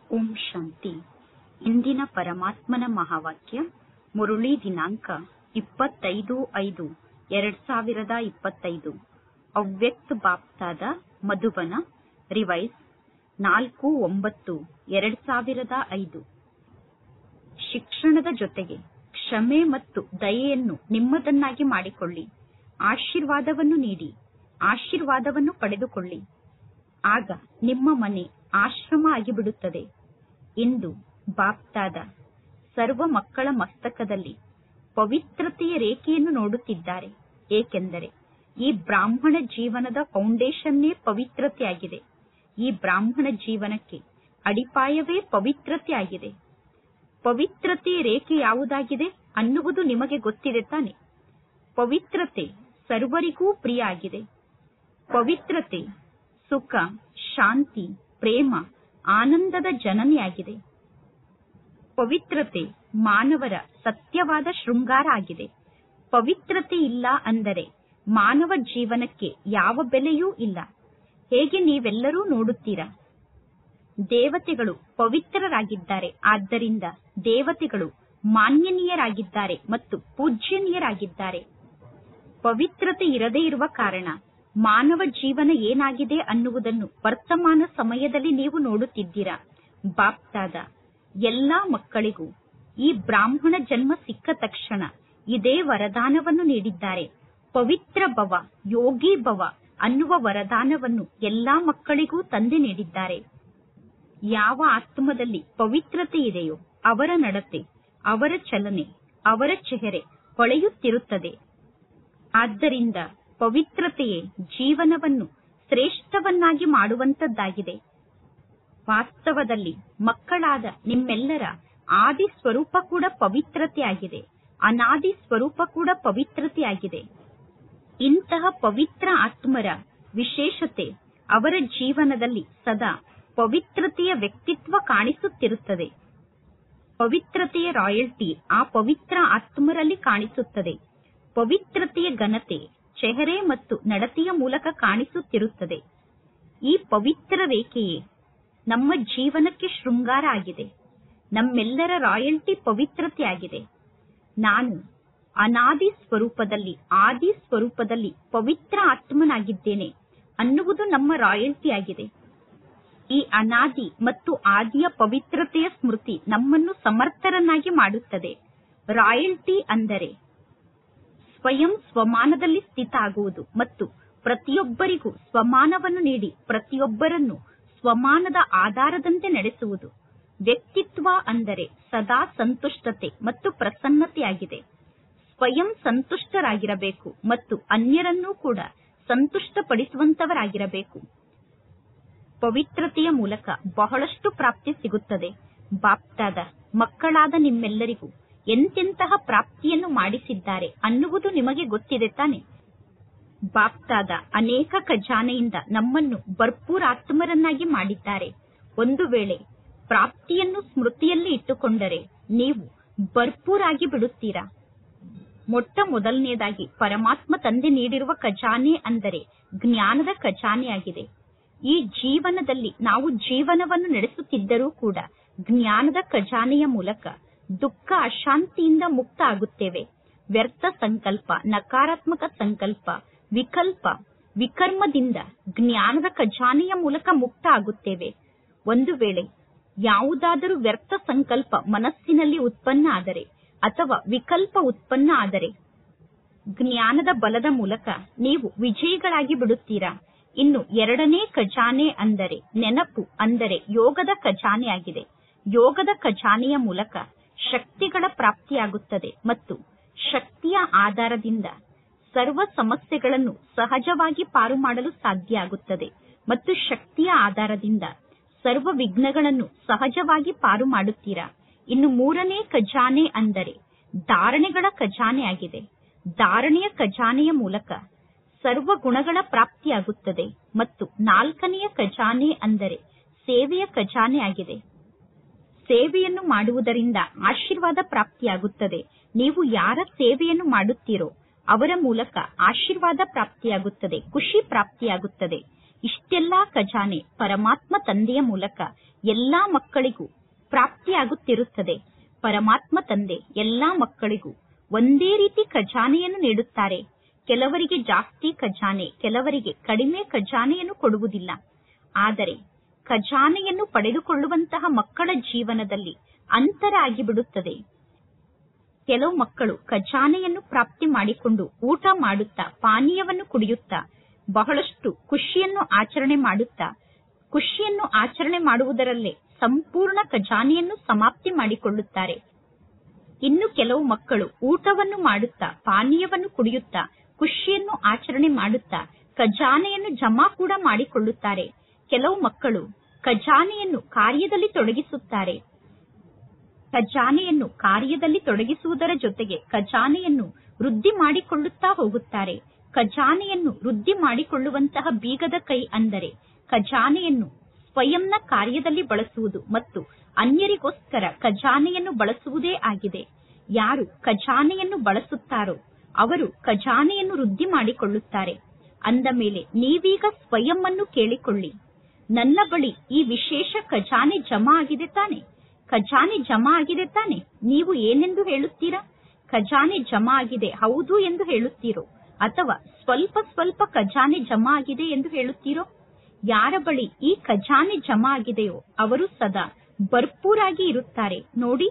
ಓಂ ಶಾಂತಿ. ಇಂದಿನ ಪರಮಾತ್ಮನ ಮಹಾವಾಕ್ಯ ಮುರುಳಿ ದಿನಾಂಕ 25/5/2025. ಅವ್ಯಕ್ತ ಬಾಪ್ತಾದ ಮಧುಬನ ರಿವೈಸ್ 4/9/2005. ಶಿಕ್ಷಣದ ಜೊತೆಗೆ ಕ್ಷಮೆ ಮತ್ತು ದಯೆಯನ್ನು ನಿಮ್ಮದನ್ನಾಗಿ ಮಾಡಿಕೊಳ್ಳಿ. ಆಶೀರ್ವಾದವನ್ನು ನೀಡಿ, ಆಶೀರ್ವಾದವನ್ನು ಪಡೆದುಕೊಳ್ಳಿ. ಆಗ ನಿಮ್ಮ ಮನೆ ಆಶ್ರಮ ಆಗಿಬಿಡುತ್ತದೆ. ಇಂದು ಬಾಪ್ತಾದ ಸರ್ವ ಮಕ್ಕಳ ಮಸ್ತಕದಲ್ಲಿ ಪವಿತ್ರತೆಯ ರೇಖೆಯನ್ನು ನೋಡುತ್ತಿದ್ದಾರೆ. ಏಕೆಂದರೆ ಈ ಬ್ರಾಹ್ಮಣ ಜೀವನದ ಫೌಂಡೇಶನ್ನೇ ಪವಿತ್ರತೆಯಾಗಿದೆ. ಈ ಬ್ರಾಹ್ಮಣ ಜೀವನಕ್ಕೆ ಅಡಿಪಾಯವೇ ಪವಿತ್ರತೆ ಆಗಿದೆ. ಪವಿತ್ರತೆಯ ರೇಖೆ ಯಾವುದಾಗಿದೆ ಅನ್ನುವುದು ನಿಮಗೆ ಗೊತ್ತಿದೆ ತಾನೆ. ಪವಿತ್ರತೆ ಸರ್ವರಿಗೂ ಪ್ರಿಯ ಆಗಿದೆ. ಪವಿತ್ರತೆ ಸುಖ, ಶಾಂತಿ, ಪ್ರೇಮ, ಆನಂದದ ಜನನಿಯಾಗಿದೆ. ಪವಿತ್ರತೆ ಮಾನವರ ಸತ್ಯವಾದ ಶೃಂಗಾರ ಆಗಿದೆ. ಪವಿತ್ರತೆ ಇಲ್ಲ ಅಂದರೆ ಮಾನವ ಜೀವನಕ್ಕೆ ಯಾವ ಬೆಲೆಯೂ ಇಲ್ಲ. ಹೇಗೆ ನೀವೆಲ್ಲರೂ ನೋಡುತ್ತೀರಾ, ದೇವತೆಗಳು ಪವಿತ್ರರಾಗಿದ್ದಾರೆ. ಆದ್ದರಿಂದ ದೇವತೆಗಳು ಮಾನ್ಯನೀಯರಾಗಿದ್ದಾರೆ ಮತ್ತು ಪೂಜ್ಯನೀಯರಾಗಿದ್ದಾರೆ. ಪವಿತ್ರತೆ ಇರದೇ ಇರುವ ಕಾರಣ ಮಾನವ ಜೀವನ ಏನಾಗಿದೆ ಅನ್ನುವುದನ್ನು ವರ್ತಮಾನ ಸಮಯದಲ್ಲಿ ನೀವು ನೋಡುತ್ತಿದ್ದೀರಾ. ಬಾಪ್ತಾದ ಎಲ್ಲಾ ಮಕ್ಕಳಿಗೂ ಈ ಬ್ರಾಹ್ಮಣ ಜನ್ಮ ಸಿಕ್ಕ ತಕ್ಷಣ ಇದೇ ವರದಾನವನ್ನು ನೀಡಿದ್ದಾರೆ. ಪವಿತ್ರ ಭವ, ಯೋಗಿ ಭವ ಅನ್ನುವ ವರದಾನವನ್ನು ಎಲ್ಲಾ ಮಕ್ಕಳಿಗೂ ತಂದೆ ನೀಡಿದ್ದಾರೆ. ಯಾವ ಆತ್ಮದಲ್ಲಿ ಪವಿತ್ರತೆ ಇದೆಯೋ ಅವರ ನಡತೆ, ಅವರ ಚಲನೆ, ಅವರ ಚೆಹರೆ ಹೊಳೆಯುತ್ತಿರುತ್ತದೆ. ಆದ್ದರಿಂದ ಪವಿತ್ರತೆಯೇ ಜೀವನವನ್ನು ಶ್ರೇಷ್ಠವನ್ನಾಗಿ ಮಾಡುವಂತದ್ದಾಗಿದೆ. ವಾಸ್ತವದಲ್ಲಿ ಮಕ್ಕಳಾದ ನಿಮ್ಮೆಲ್ಲರ ಆದಿ ಸ್ವರೂಪ ಕೂಡ ಪವಿತ್ರತೆಯಾಗಿದೆ. ಅನಾದಿ ಸ್ವರೂಪ ಕೂಡ ಪವಿತ್ರತೆಯಾಗಿದೆ. ಇಂತಹ ಪವಿತ್ರ ಆತ್ಮರ ವಿಶೇಷತೆ ಅವರ ಜೀವನದಲ್ಲಿ ಸದಾ ಪವಿತ್ರತೆಯ ವ್ಯಕ್ತಿತ್ವ ಕಾಣಿಸುತ್ತಿರುತ್ತದೆ. ಪವಿತ್ರತೆಯ ರಾಯಲ್ಟಿ ಆ ಪವಿತ್ರ ಆತ್ಮರಲ್ಲಿ ಕಾಣಿಸುತ್ತದೆ. ಪವಿತ್ರತೆಯ ಘನತೆ ಚೆಹರೆ ಮತ್ತು ನಡತೆಯ ಮೂಲಕ ಕಾಣಿಸುತ್ತಿರುತ್ತದೆ. ಈ ಪವಿತ್ರ ರೇಖೆಯೇ ನಮ್ಮ ಜೀವನಕ್ಕೆ ಶೃಂಗಾರ ಆಗಿದೆ. ನಮ್ಮೆಲ್ಲರ ರಾಯಲ್ಟಿ ಪವಿತ್ರತೆಯಾಗಿದೆ. ನಾನು ಅನಾದಿ ಸ್ವರೂಪದಲ್ಲಿ, ಆದಿ ಸ್ವರೂಪದಲ್ಲಿ ಪವಿತ್ರ ಆತ್ಮನಾಗಿದ್ದೇನೆ ಅನ್ನುವುದು ನಮ್ಮ ರಾಯಲ್ಟಿ ಆಗಿದೆ. ಈ ಅನಾದಿ ಮತ್ತು ಆದಿಯ ಪವಿತ್ರತೆಯ ಸ್ಮೃತಿ ನಮ್ಮನ್ನು ಸಮರ್ಥರನ್ನಾಗಿ ಮಾಡುತ್ತದೆ. ರಾಯಲ್ಟಿ ಅಂದರೆ ಸ್ವಯಂ ಸ್ವಮಾನದಲ್ಲಿ ಸ್ಥಿತ ಆಗುವುದು ಮತ್ತು ಪ್ರತಿಯೊಬ್ಬರಿಗೂ ಸ್ವಮಾನವನ್ನು ನೀಡಿ ಪ್ರತಿಯೊಬ್ಬರನ್ನು ಸ್ವಮಾನದ ಆಧಾರದಂತೆ ನಡೆಸುವುದು. ವ್ಯಕ್ತಿತ್ವ ಅಂದರೆ ಸದಾ ಸಂತುಷ್ಟತೆ ಮತ್ತು ಪ್ರಸನ್ನತೆಯಾಗಿದೆ. ಸ್ವಯಂ ಸಂತುಷ್ಟರಾಗಿರಬೇಕು ಮತ್ತು ಅನ್ಯರನ್ನೂ ಕೂಡ ಸಂತುಷ್ಟಪಡಿಸುವಂತವರಾಗಿರಬೇಕು. ಪವಿತ್ರತೆಯ ಮೂಲಕ ಬಹಳಷ್ಟು ಪ್ರಾಪ್ತಿ ಸಿಗುತ್ತದೆ. ಬಾಪ್ತಾದ ಮಕ್ಕಳಾದ ನಿಮ್ಮೆಲ್ಲರಿಗೂ ಎಂತೆಂತಹ ಪ್ರಾಪ್ತಿಯನ್ನು ಮಾಡಿಸಿದ್ದಾರೆ ಅನ್ನುವುದು ನಿಮಗೆ ಗೊತ್ತಿದೆ ತಾನೆ. ಬಾಪ್ತಾದ ಅನೇಕ ಖಜಾನೆಯಿಂದ ನಮ್ಮನ್ನು ಭರ್ಪೂರ್ ಆತ್ಮರನ್ನಾಗಿ ಮಾಡಿದ್ದಾರೆ. ಒಂದು ವೇಳೆ ಪ್ರಾಪ್ತಿಯನ್ನು ಸ್ಮೃತಿಯಲ್ಲಿ ಇಟ್ಟುಕೊಂಡರೆ ನೀವು ಭರ್ಪೂರ್ ಆಗಿ ಬಿಡುತ್ತೀರಾ. ಮೊಟ್ಟ ಮೊದಲನೆಯದಾಗಿ ಪರಮಾತ್ಮ ತಂದೆ ನೀಡಿರುವ ಖಜಾನೆ ಅಂದರೆ ಜ್ಞಾನದ ಖಜಾನೆಯಾಗಿದೆ. ಈ ಜೀವನದಲ್ಲಿ ನಾವು ಜೀವನವನ್ನು ನಡೆಸುತ್ತಿದ್ದರೂ ಕೂಡ ಜ್ಞಾನದ ಖಜಾನೆಯ ಮೂಲಕ ದುಃಖ, ಅಶಾಂತಿಯಿಂದ ಮುಕ್ತ ಆಗುತ್ತೇವೆ. ವ್ಯರ್ಥ ಸಂಕಲ್ಪ, ನಕಾರಾತ್ಮಕ ಸಂಕಲ್ಪ, ವಿಕಲ್ಪ, ವಿಕರ್ಮದಿಂದ ಜ್ಞಾನದ ಖಜಾನೆಯ ಮೂಲಕ ಮುಕ್ತ ಆಗುತ್ತೇವೆ. ಒಂದು ವೇಳೆ ಯಾವುದಾದರೂ ವ್ಯರ್ಥ ಸಂಕಲ್ಪ ಮನಸ್ಸಿನಲ್ಲಿ ಉತ್ಪನ್ನ ಆದರೆ ಅಥವಾ ವಿಕಲ್ಪ ಉತ್ಪನ್ನ ಆದರೆ ಜ್ಞಾನದ ಬಲದ ಮೂಲಕ ನೀವು ವಿಜಯಿಗಳಾಗಿ ಬಿಡುತ್ತೀರಾ. ಇನ್ನು ಎರಡನೇ ಖಜಾನೆ ಅಂದರೆ ನೆನಪು ಅಂದರೆ ಯೋಗದ ಖಜಾನೆ ಆಗಿದೆ. ಯೋಗದ ಖಜಾನೆಯ ಮೂಲಕ ಶಕ್ತಿಗಳ ಪ್ರಾಪ್ತಿಯಾಗುತ್ತದೆ ಮತ್ತು ಶಕ್ತಿಯ ಆಧಾರದಿಂದ ಸರ್ವ ಸಮಸ್ಯೆಗಳನ್ನು ಸಹಜವಾಗಿ ಪಾರು ಮಾಡಲು ಸಾಧ್ಯ ಆಗುತ್ತದೆ ಮತ್ತು ಶಕ್ತಿಯ ಆಧಾರದಿಂದ ಸರ್ವ ವಿಘ್ನಗಳನ್ನು ಸಹಜವಾಗಿ ಪಾರು ಮಾಡುತ್ತೀರಾ. ಇನ್ನು ಮೂರನೇ ಖಜಾನೆ ಅಂದರೆ ಧಾರಣೆಗಳ ಖಜಾನೆ ಆಗಿದೆ. ಧಾರಣೆಯ ಖಜಾನೆಯ ಮೂಲಕ ಸರ್ವ ಗುಣಗಳ ಪ್ರಾಪ್ತಿಯಾಗುತ್ತದೆ ಮತ್ತು ನಾಲ್ಕನೆಯ ಖಜಾನೆ ಅಂದರೆ ಸೇವೆಯ ಖಜಾನೆ ಆಗಿದೆ. ಸೇವೆಯನ್ನು ಮಾಡುವುದರಿಂದ ಆಶೀರ್ವಾದ ಪ್ರಾಪ್ತಿಯಾಗುತ್ತದೆ. ನೀವು ಯಾರ ಸೇವೆಯನ್ನು ಮಾಡುತ್ತೀರೋ ಅವರ ಮೂಲಕ ಆಶೀರ್ವಾದ ಪ್ರಾಪ್ತಿಯಾಗುತ್ತದೆ, ಖುಷಿ ಪ್ರಾಪ್ತಿಯಾಗುತ್ತದೆ. ಇಷ್ಟೆಲ್ಲಾ ಖಜಾನೆ ಪರಮಾತ್ಮ ತಂದೆಯ ಮೂಲಕ ಎಲ್ಲಾ ಮಕ್ಕಳಿಗೂ ಪ್ರಾಪ್ತಿಯಾಗುತ್ತಿರುತ್ತದೆ. ಪರಮಾತ್ಮ ತಂದೆ ಎಲ್ಲಾ ಮಕ್ಕಳಿಗೂ ಒಂದೇ ರೀತಿ ಖಜಾನೆಯನ್ನು ನೀಡುತ್ತಾರೆ. ಕೆಲವರಿಗೆ ಜಾಸ್ತಿ ಖಜಾನೆ, ಕೆಲವರಿಗೆ ಕಡಿಮೆ ಖಜಾನೆಯನ್ನು ಕೊಡುವುದಿಲ್ಲ. ಆದರೆ ಖಜಾನೆಯನ್ನು ಪಡೆದುಕೊಳ್ಳುವಂತಹ ಮಕ್ಕಳ ಜೀವನದಲ್ಲಿ ಅಂತರ ಆಗಿಬಿಡುತ್ತದೆ. ಕೆಲವು ಮಕ್ಕಳು ಖಜಾನೆಯನ್ನು ಪ್ರಾಪ್ತಿ ಮಾಡಿಕೊಂಡು ಊಟ ಮಾಡುತ್ತಾ, ಪಾನೀಯವನ್ನು ಕುಡಿಯುತ್ತಾ, ಬಹಳಷ್ಟು ಖುಷಿಯನ್ನು ಆಚರಣೆ ಮಾಡುವುದರಲ್ಲೇ ಸಂಪೂರ್ಣ ಖಜಾನೆಯನ್ನು ಸಮಾಪ್ತಿ ಮಾಡಿಕೊಳ್ಳುತ್ತಾರೆ. ಇನ್ನು ಕೆಲವು ಮಕ್ಕಳು ಊಟವನ್ನು ಮಾಡುತ್ತಾ, ಪಾನೀಯವನ್ನು ಕುಡಿಯುತ್ತಾ, ಖುಷಿಯನ್ನು ಆಚರಣೆ ಮಾಡುತ್ತಾ ಖಜಾನೆಯನ್ನು ಜಮಾ ಕೂಡ ಮಾಡಿಕೊಳ್ಳುತ್ತಾರೆ. ಕೆಲವು ಮಕ್ಕಳು ಖಜಾನೆಯನ್ನು ಕಾರ್ಯದಲ್ಲಿ ತೊಡಗಿಸುತ್ತಾರೆ. ಖಜಾನೆಯನ್ನು ಕಾರ್ಯದಲ್ಲಿ ತೊಡಗಿಸುವುದರ ಜೊತೆಗೆ ಖಜಾನೆಯನ್ನು ವೃದ್ಧಿ ಮಾಡಿಕೊಳ್ಳುತ್ತಾ ಹೋಗುತ್ತಾರೆ. ಖಜಾನೆಯನ್ನು ವೃದ್ಧಿ ಮಾಡಿಕೊಳ್ಳುವಂತಹ ಬೀಗದ ಕೈ ಅಂದರೆ ಖಜಾನೆಯನ್ನು ಸ್ವಯಂನ ಕಾರ್ಯದಲ್ಲಿ ಬಳಸುವುದು ಮತ್ತು ಅನ್ಯರಿಗೋಸ್ಕರ ಖಜಾನೆಯನ್ನು ಬಳಸುವುದೇ ಆಗಿದೆ. ಯಾರು ಖಜಾನೆಯನ್ನು ಬಳಸುತ್ತಾರೋ ಅವರು ಖಜಾನೆಯನ್ನು ವೃದ್ಧಿ ಮಾಡಿಕೊಳ್ಳುತ್ತಾರೆ. ಅಂದ ಮೇಲೆ ನೀವೀಗ ಸ್ವಯಂ ಅನ್ನು ಕೇಳಿಕೊಳ್ಳಿ, ನನ್ನ ಬಳಿ ಈ ವಿಶೇಷ ಖಜಾನೆ ಜಮಾ ಆಗಿದೆ ತಾನೆ? ಖಜಾನೆ ಜಮಾ ಆಗಿದೆ ತಾನೆ? ನೀವು ಏನೆಂದು ಹೇಳುತ್ತೀರಾ? ಖಜಾನೆ ಜಮಾ ಆಗಿದೆ, ಹೌದು ಎಂದು ಹೇಳುತ್ತೀರೋ, ಅಥವಾ ಸ್ವಲ್ಪ ಸ್ವಲ್ಪ ಖಜಾನೆ ಜಮಾ ಆಗಿದೆ ಎಂದು ಹೇಳುತ್ತೀರೋ? ಯಾರ ಬಳಿ ಈ ಖಜಾನೆ ಜಮಾ ಆಗಿದೆಯೋ ಅವರು ಸದಾ ಭರ್ಪೂರಾಗಿ ಇರುತ್ತಾರೆ. ನೋಡಿ,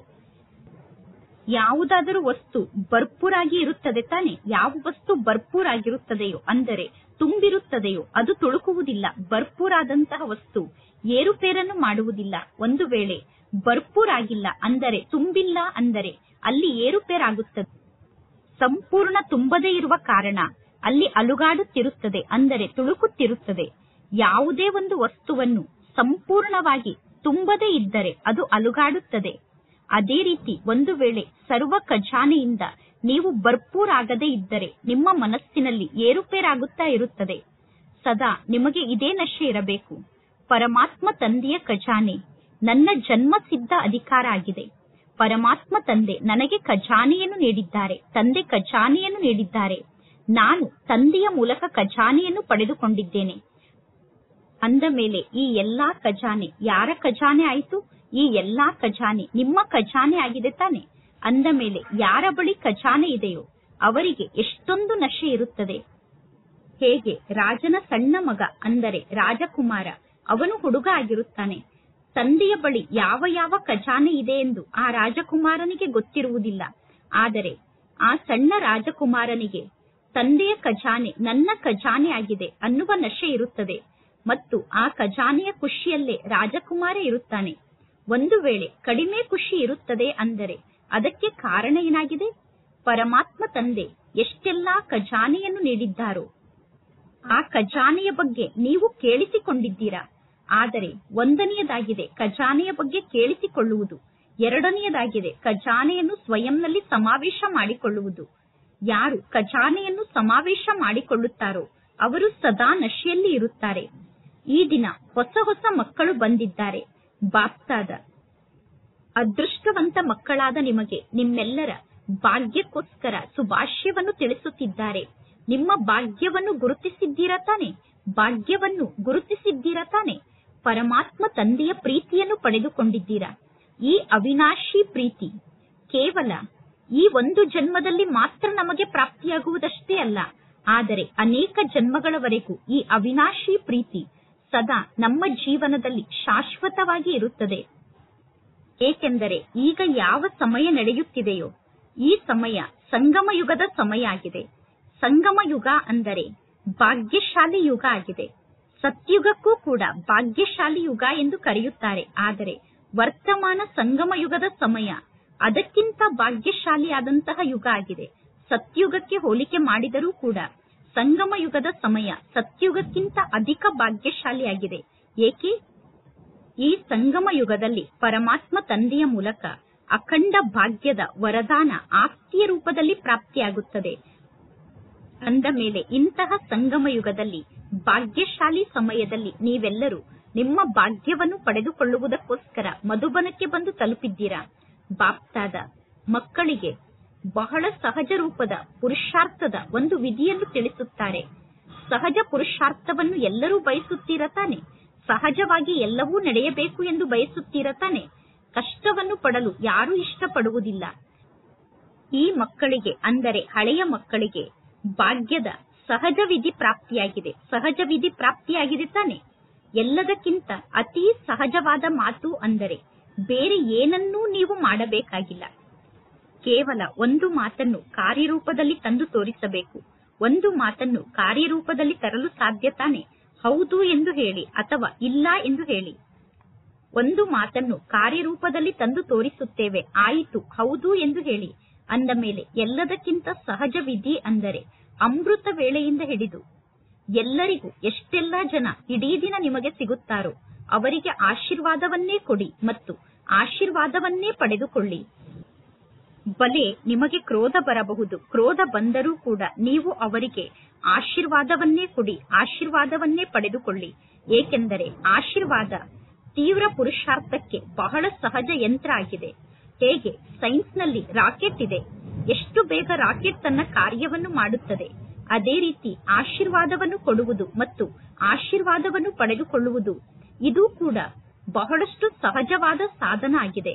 ಯಾವುದಾದರೂ ವಸ್ತು ಭರ್ಪೂರಾಗಿ ಇರುತ್ತದೆ ತಾನೆ? ಯಾವ ವಸ್ತು ಭರ್ಪೂರಾಗಿರುತ್ತದೆಯೋ ಅಂದರೆ ತುಂಬಿರುತ್ತದೆಯೋ ಅದು ತುಳುಕುವುದಿಲ್ಲ. ಭರ್ಪೂರಾದಂತಹ ವಸ್ತು ಏರುಪೇರನ್ನು ಮಾಡುವುದಿಲ್ಲ. ಒಂದು ವೇಳೆ ಭರ್ಪೂರಾಗಿಲ್ಲ ಅಂದರೆ ತುಂಬಿಲ್ಲ ಅಂದರೆ ಅಲ್ಲಿ ಏರುಪೇರಾಗುತ್ತದೆ. ಸಂಪೂರ್ಣ ತುಂಬದೇ ಇರುವ ಕಾರಣ ಅಲ್ಲಿ ಅಲುಗಾಡುತ್ತಿರುತ್ತದೆ, ಅಂದರೆ ತುಳುಕುತ್ತಿರುತ್ತದೆ. ಯಾವುದೇ ಒಂದು ವಸ್ತುವನ್ನು ಸಂಪೂರ್ಣವಾಗಿ ತುಂಬದೇ ಇದ್ದರೆ ಅದು ಅಲುಗಾಡುತ್ತದೆ. ಅದೇ ರೀತಿ ಒಂದು ವೇಳೆ ಸರ್ವ ಖಜಾನೆಯಿಂದ ನೀವು ಭರ್ಪೂರಾಗದೇ ಇದ್ದರೆ ನಿಮ್ಮ ಮನಸ್ಸಿನಲ್ಲಿ ಏರುಪೇರಾಗುತ್ತಾ ಇರುತ್ತದೆ. ಸದಾ ನಿಮಗೆ ಇದೇ ನಶೆ ಇರಬೇಕು. ಪರಮಾತ್ಮ ತಂದೆಯ ಖಜಾನೆ ನನ್ನ ಜನ್ಮಸಿದ್ಧ ಅಧಿಕಾರ ಆಗಿದೆ. ಪರಮಾತ್ಮ ತಂದೆ ನನಗೆ ಖಜಾನೆಯನ್ನು ನೀಡಿದ್ದಾರೆ, ತಂದೆ ಖಜಾನೆಯನ್ನು ನೀಡಿದ್ದಾರೆ. ನಾನು ತಂದೆಯ ಮೂಲಕ ಖಜಾನೆಯನ್ನು ಪಡೆದುಕೊಂಡಿದ್ದೇನೆ. ಅಂದ ಮೇಲೆ ಈ ಎಲ್ಲಾ ಖಜಾನೆ ಯಾರ ಖಜಾನೆ ಆಯಿತು? ಈ ಎಲ್ಲಾ ಖಜಾನೆ ನಿಮ್ಮ ಖಜಾನೆ ಆಗಿದೆ ತಾನೆ? ಅಂದ ಮೇಲೆ ಯಾರ ಬಳಿ ಖಜಾನೆ ಇದೆಯೋ ಅವರಿಗೆ ಎಷ್ಟೊಂದು ನಶೆ ಇರುತ್ತದೆ. ಹೇಗೆ ರಾಜನ ಸಣ್ಣ ಮಗ ಅಂದರೆ ರಾಜಕುಮಾರ, ಅವನು ಹುಡುಗ ಆಗಿರುತ್ತಾನೆ. ತಂದೆಯ ಬಳಿ ಯಾವ ಯಾವ ಖಜಾನೆ ಇದೆ ಎಂದು ಆ ರಾಜಕುಮಾರನಿಗೆ ಗೊತ್ತಿರುವುದಿಲ್ಲ. ಆದರೆ ಆ ಸಣ್ಣ ರಾಜಕುಮಾರನಿಗೆ ತಂದೆಯ ಖಜಾನೆ ನನ್ನ ಖಜಾನೆ ಆಗಿದೆ ಅನ್ನುವ ನಶೆ ಇರುತ್ತದೆ ಮತ್ತು ಆ ಖಜಾನೆಯ ಖುಷಿಯಲ್ಲೇ ರಾಜಕುಮಾರ ಇರುತ್ತಾನೆ. ಒಂದು ವೇಳೆ ಕಡಿಮೆ ಖುಷಿ ಇರುತ್ತದೆ ಅಂದರೆ ಅದಕ್ಕೆ ಕಾರಣ ಏನಾಗಿದೆ? ಪರಮಾತ್ಮ ತಂದೆ ಎಷ್ಟೆಲ್ಲಾ ಖಜಾನೆಯನ್ನು ನೀಡಿದ್ದಾರೋ ಆ ಖಜಾನೆಯ ಬಗ್ಗೆ ನೀವು ಕೇಳಿಸಿಕೊಂಡಿದ್ದೀರಾ. ಆದರೆ ಒಂದನೆಯದಾಗಿದೆ ಖಜಾನೆಯ ಬಗ್ಗೆ ಕೇಳಿಸಿಕೊಳ್ಳುವುದು, ಎರಡನೆಯದಾಗಿದೆ ಖಜಾನೆಯನ್ನು ಸ್ವಯಂನಲ್ಲಿ ಸಮಾವೇಶ ಮಾಡಿಕೊಳ್ಳುವುದು. ಯಾರು ಖಜಾನೆಯನ್ನು ಸಮಾವೇಶ ಮಾಡಿಕೊಳ್ಳುತ್ತಾರೋ ಅವರು ಸದಾ ನಶೆಯಲ್ಲಿ ಇರುತ್ತಾರೆ. ಈ ದಿನ ಹೊಸ ಹೊಸ ಮಕ್ಕಳು ಬಂದಿದ್ದಾರೆ. ಬಾಪ್ತಾದ ಅದೃಷ್ಟವಂತ ಮಕ್ಕಳಾದ ನಿಮಗೆ ನಿಮ್ಮೆಲ್ಲರ ಭಾಗ್ಯಕ್ಕೋಸ್ಕರ ಶುಭಾಶಯವನ್ನು ತಿಳಿಸುತ್ತಿದ್ದಾರೆ. ನಿಮ್ಮ ಭಾಗ್ಯವನ್ನು ಗುರುತಿಸಿದ್ದೀರಾ ತಾನೆ? ಭಾಗ್ಯವನ್ನು ಗುರುತಿಸಿದ್ದೀರಾ ತಾನೆ? ಪರಮಾತ್ಮ ತಂದೆಯ ಪ್ರೀತಿಯನ್ನು ಪಡೆದುಕೊಂಡಿದ್ದೀರಾ. ಈ ಅವಿನಾಶಿ ಪ್ರೀತಿ ಕೇವಲ ಈ ಒಂದು ಜನ್ಮದಲ್ಲಿ ಮಾತ್ರ ನಮಗೆ ಪ್ರಾಪ್ತಿಯಾಗುವುದಷ್ಟೇ ಅಲ್ಲ, ಆದರೆ ಅನೇಕ ಜನ್ಮಗಳವರೆಗೂ ಈ ಅವಿನಾಶಿ ಪ್ರೀತಿ ಸದಾ ನಮ್ಮ ಜೀವನದಲ್ಲಿ ಶಾಶ್ವತವಾಗಿ ಇರುತ್ತದೆ. ಏಕೆಂದರೆ ಈಗ ಯಾವ ಸಮಯ ನಡೆಯುತ್ತಿದೆಯೋ ಈ ಸಮಯ ಸಂಗಮ ಯುಗದ ಸಮಯ ಆಗಿದೆ. ಸಂಗಮ ಯುಗ ಅಂದರೆ ಭಾಗ್ಯಶಾಲಿ ಯುಗ ಆಗಿದೆ. ಸತ್ಯುಗಕ್ಕೂ ಕೂಡ ಭಾಗ್ಯಶಾಲಿ ಯುಗ ಎಂದು ಕರೆಯುತ್ತಾರೆ. ಆದರೆ ವರ್ತಮಾನ ಸಂಗಮ ಯುಗದ ಸಮಯ ಅದಕ್ಕಿಂತ ಭಾಗ್ಯಶಾಲಿಯಾದಂತಹ ಯುಗ ಆಗಿದೆ. ಸತ್ಯುಗಕ್ಕೆ ಹೋಲಿಕೆ ಮಾಡಿದರೂ ಕೂಡ ಸಂಗಮ ಯುಗದ ಸಮಯ ಸತ್ಯುಗಕ್ಕಿಂತ ಅಧಿಕ ಭಾಗ್ಯಶಾಲಿಯಾಗಿದೆ. ಏಕೆ? ಈ ಸಂಗಮ ಯುಗದಲ್ಲಿ ಪರಮಾತ್ಮ ತಂದೆಯ ಮೂಲಕ ಅಖಂಡ ಭಾಗ್ಯದ ವರದಾನ ಆಸ್ತಿಯ ರೂಪದಲ್ಲಿ ಪ್ರಾಪ್ತಿಯಾಗುತ್ತದೆ. ಅಂದ ಮೇಲೆ ಇಂತಹ ಸಂಗಮ ಯುಗದಲ್ಲಿ ಭಾಗ್ಯಶಾಲಿ ಸಮಯದಲ್ಲಿ ನೀವೆಲ್ಲರೂ ನಿಮ್ಮ ಭಾಗ್ಯವನ್ನು ಪಡೆದುಕೊಳ್ಳುವುದಕ್ಕೋಸ್ಕರ ಮಧುಬನಕ್ಕೆ ಬಂದು ತಲುಪಿದ್ದೀರಾ. ಬಾಪ್ತಾದ ಮಕ್ಕಳಿಗೆ ಬಹಳ ಸಹಜ ರೂಪದ ಪುರುಷಾರ್ಥದ ಒಂದು ವಿಧಿಯನ್ನು ತಿಳಿಸುತ್ತಾರೆ. ಸಹಜ ಪುರುಷಾರ್ಥವನ್ನು ಎಲ್ಲರೂ ಬಯಸುತ್ತೀರ ತಾನೆ? ಸಹಜವಾಗಿ ಎಲ್ಲವೂ ನಡೆಯಬೇಕು ಎಂದು ಬಯಸುತ್ತೀರ ತಾನೆ? ಕಷ್ಟವನ್ನು ಪಡಲು ಯಾರೂ ಇಷ್ಟಪಡುವುದಿಲ್ಲ. ಈ ಮಕ್ಕಳಿಗೆ, ಅಂದರೆ ಹಳೆಯ ಮಕ್ಕಳಿಗೆ ಭಾಗ್ಯದ ಸಹಜ ವಿಧಿ ಪ್ರಾಪ್ತಿಯಾಗಿದೆ. ಸಹಜ ವಿಧಿ ಪ್ರಾಪ್ತಿಯಾಗಿದೆ ತಾನೆ? ಎಲ್ಲದಕ್ಕಿಂತ ಅತಿ ಸಹಜವಾದ ಮಾತು ಅಂದರೆ ಬೇರೆ ಏನನ್ನೂ ನೀವು ಮಾಡಬೇಕಾಗಿಲ್ಲ. ಕೇವಲ ಒಂದು ಮಾತನ್ನು ಕಾರ್ಯರೂಪದಲ್ಲಿ ತಂದು ತೋರಿಸಬೇಕು. ಒಂದು ಮಾತನ್ನು ಕಾರ್ಯರೂಪದಲ್ಲಿ ತರಲು ಸಾಧ್ಯ ತಾನೆ? ಹೌದು ಎಂದು ಹೇಳಿ ಅಥವಾ ಇಲ್ಲ ಎಂದು ಹೇಳಿ. ಒಂದು ಮಾತನ್ನು ಕಾರ್ಯರೂಪದಲ್ಲಿ ತಂದು ತೋರಿಸುತ್ತೇವೆ, ಆಯಿತು, ಹೌದು ಎಂದು ಹೇಳಿ ಅಂದ ಮೇಲೆ ಎಲ್ಲದಕ್ಕಿಂತ ಸಹಜ ವಿಧಿ ಅಂದರೆ ಅಮೃತ ವೇಳೆಯಿಂದ ಹಿಡಿದು ಎಲ್ಲರಿಗೂ ಎಷ್ಟೆಲ್ಲಾ ಜನ ಇಡೀ ದಿನ ನಿಮಗೆ ಸಿಗುತ್ತಾರೋ ಅವರಿಗೆ ಆಶೀರ್ವಾದವನ್ನೇ ಕೊಡಿ ಮತ್ತು ಆಶೀರ್ವಾದವನ್ನೇ ಪಡೆದುಕೊಳ್ಳಿ. ಬಲೆ ನಿಮಗೆ ಕ್ರೋಧ ಬರಬಹುದು, ಕ್ರೋಧ ಬಂದರೂ ಕೂಡ ನೀವು ಅವರಿಗೆ ಆಶೀರ್ವಾದವನ್ನೇ ಕೊಡಿ, ಆಶೀರ್ವಾದವನ್ನೇ ಪಡೆದುಕೊಳ್ಳಿ. ಏಕೆಂದರೆ ಆಶೀರ್ವಾದ ತೀವ್ರ ಪುರುಷಾರ್ಥಕ್ಕೆ ಬಹಳ ಸಹಜ ಯಂತ್ರ ಆಗಿದೆ. ಹೇಗೆ ಸೈನ್ಸ್ನಲ್ಲಿ ರಾಕೆಟ್ ಇದೆ, ಎಷ್ಟು ಬೇಗ ರಾಕೆಟ್ ತನ್ನ ಕಾರ್ಯವನ್ನು ಮಾಡುತ್ತದೆ, ಅದೇ ರೀತಿ ಆಶೀರ್ವಾದವನ್ನು ಕೊಡುವುದು ಮತ್ತು ಆಶೀರ್ವಾದವನ್ನು ಪಡೆದುಕೊಳ್ಳುವುದು ಇದು ಕೂಡ ಬಹಳಷ್ಟು ಸಹಜವಾದ ಸಾಧನ ಆಗಿದೆ.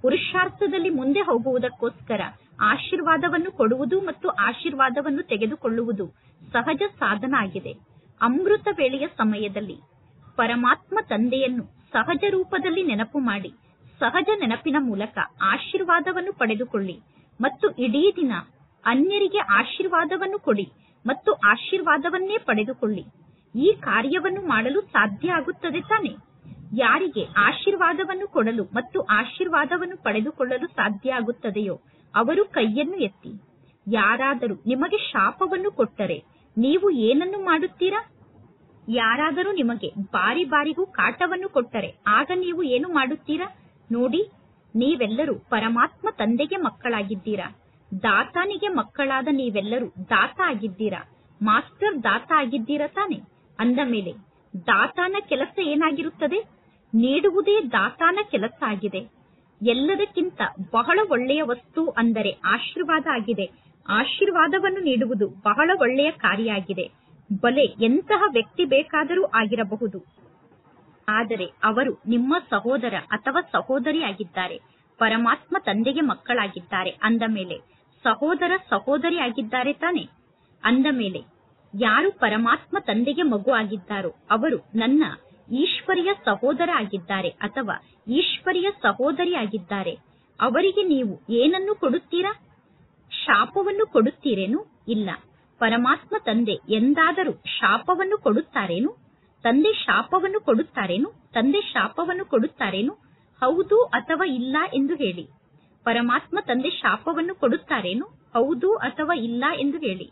ಪುರುಷಾರ್ಥದಲ್ಲಿ ಮುಂದೆ ಹೋಗುವುದಕ್ಕೋಸ್ಕರ ಆಶೀರ್ವಾದವನ್ನು ಕೊಡುವುದು ಮತ್ತು ಆಶೀರ್ವಾದವನ್ನು ತೆಗೆದುಕೊಳ್ಳುವುದು ಸಹಜ ಸಾಧನ ಆಗಿದೆ. ಅಮೃತ ವೇಳೆಯ ಸಮಯದಲ್ಲಿ ಪರಮಾತ್ಮ ತಂದೆಯನ್ನು ಸಹಜ ರೂಪದಲ್ಲಿ ನೆನಪು ಮಾಡಿ ಸಹಜ ನೆನಪಿನ ಮೂಲಕ ಆಶೀರ್ವಾದವನ್ನು ಪಡೆದುಕೊಳ್ಳಿ ಮತ್ತು ಇಡೀ ದಿನ ಅನ್ಯರಿಗೆ ಆಶೀರ್ವಾದವನ್ನು ಕೊಡಿ ಮತ್ತು ಆಶೀರ್ವಾದವನ್ನೇ ಪಡೆದುಕೊಳ್ಳಿ. ಈ ಕಾರ್ಯವನ್ನು ಮಾಡಲು ಸಾಧ್ಯ ಆಗುತ್ತದೆ ತಾನೆ? ಯಾರಿಗೆ ಆಶೀರ್ವಾದವನ್ನು ಕೊಡಲು ಮತ್ತು ಆಶೀರ್ವಾದವನ್ನು ಪಡೆದುಕೊಳ್ಳಲು ಸಾಧ್ಯ ಆಗುತ್ತದೆಯೋ ಅವರು ಕೈಯನ್ನು ಎತ್ತಿ. ಯಾರಾದರೂ ನಿಮಗೆ ಶಾಪವನ್ನು ಕೊಟ್ಟರೆ ನೀವು ಏನನ್ನು ಮಾಡುತ್ತೀರಾ? ಯಾರಾದರೂ ನಿಮಗೆ ಬಾರಿ ಬಾರಿಗೂ ಕಾಟವನ್ನು ಕೊಟ್ಟರೆ ಆಗ ನೀವು ಏನು ಮಾಡುತ್ತೀರಾ? ನೋಡಿ, ನೀವೆಲ್ಲರೂ ಪರಮಾತ್ಮ ತಂದೆಗೆ ಮಕ್ಕಳಾಗಿದ್ದೀರಾ. ದಾತಾನಿಗೆ ಮಕ್ಕಳಾದ ನೀವೆಲ್ಲರೂ ದಾತ ಆಗಿದ್ದೀರಾ. ಮಾಸ್ಟರ್ ದಾತ ಆಗಿದ್ದೀರಾ ತಾನೆ? ಅಂದ ಮೇಲೆ ದಾತಾನ ಕೆಲಸ ಏನಾಗಿರುತ್ತದೆ? ನೀಡುವುದೇ ದಾತಾನ ಕೆಲಸ ಆಗಿದೆ. ಎಲ್ಲದಕ್ಕಿಂತ ಬಹಳ ಒಳ್ಳೆಯ ವಸ್ತು ಅಂದರೆ ಆಶೀರ್ವಾದ ಆಗಿದೆ. ಆಶೀರ್ವಾದವನ್ನು ನೀಡುವುದು ಬಹಳ ಒಳ್ಳೆಯ ಕಾರ್ಯ ಆಗಿದೆ. ಬಲೆ ಎಂತಹ ವ್ಯಕ್ತಿ ಬೇಕಾದರೂ ಆಗಿರಬಹುದು, ಆದರೆ ಅವರು ನಿಮ್ಮ ಸಹೋದರ ಅಥವಾ ಸಹೋದರಿ ಆಗಿದ್ದಾರೆ. ಪರಮಾತ್ಮ ತಂದೆಗೆ ಮಕ್ಕಳಾಗಿದ್ದಾರೆ ಅಂದ ಮೇಲೆ ಸಹೋದರ ಸಹೋದರಿ ಆಗಿದ್ದಾರೆ ತಾನೆ? ಅಂದ ಮೇಲೆ ಯಾರು ಪರಮಾತ್ಮ ತಂದೆಗೆ ಮಗು ಆಗಿದ್ದಾರೋ ಅವರು ನನ್ನ ಈಶ್ವರಿಯ ಸಹೋದರ ಆಗಿದ್ದಾರೆ ಅಥವಾ ಈಶ್ವರಿಯ ಸಹೋದರಿ ಆಗಿದ್ದಾರೆ. ಅವರಿಗೆ ನೀವು ಏನನ್ನು ಕೊಡುತ್ತೀರಾ? ಶಾಪವನ್ನು ಕೊಡುತ್ತೀರೇನು? ಇಲ್ಲ. ಪರಮಾತ್ಮ ತಂದೆ ಎಂದಾದರೂ ಶಾಪವನ್ನು ಕೊಡುತ್ತಾರೇನು? ತಂದೆ ಶಾಪವನ್ನು ಕೊಡುತ್ತಾರೇನು? ತಂದೆ ಶಾಪವನ್ನು ಕೊಡುತ್ತಾರೇನು? ಹೌದು ಅಥವಾ ಇಲ್ಲ ಎಂದು ಹೇಳಿ. ಪರಮಾತ್ಮ ತಂದೆ ಶಾಪವನ್ನು ಕೊಡುತ್ತಾರೇನು? ಹೌದು ಅಥವಾ ಇಲ್ಲ ಎಂದು ಹೇಳಿ.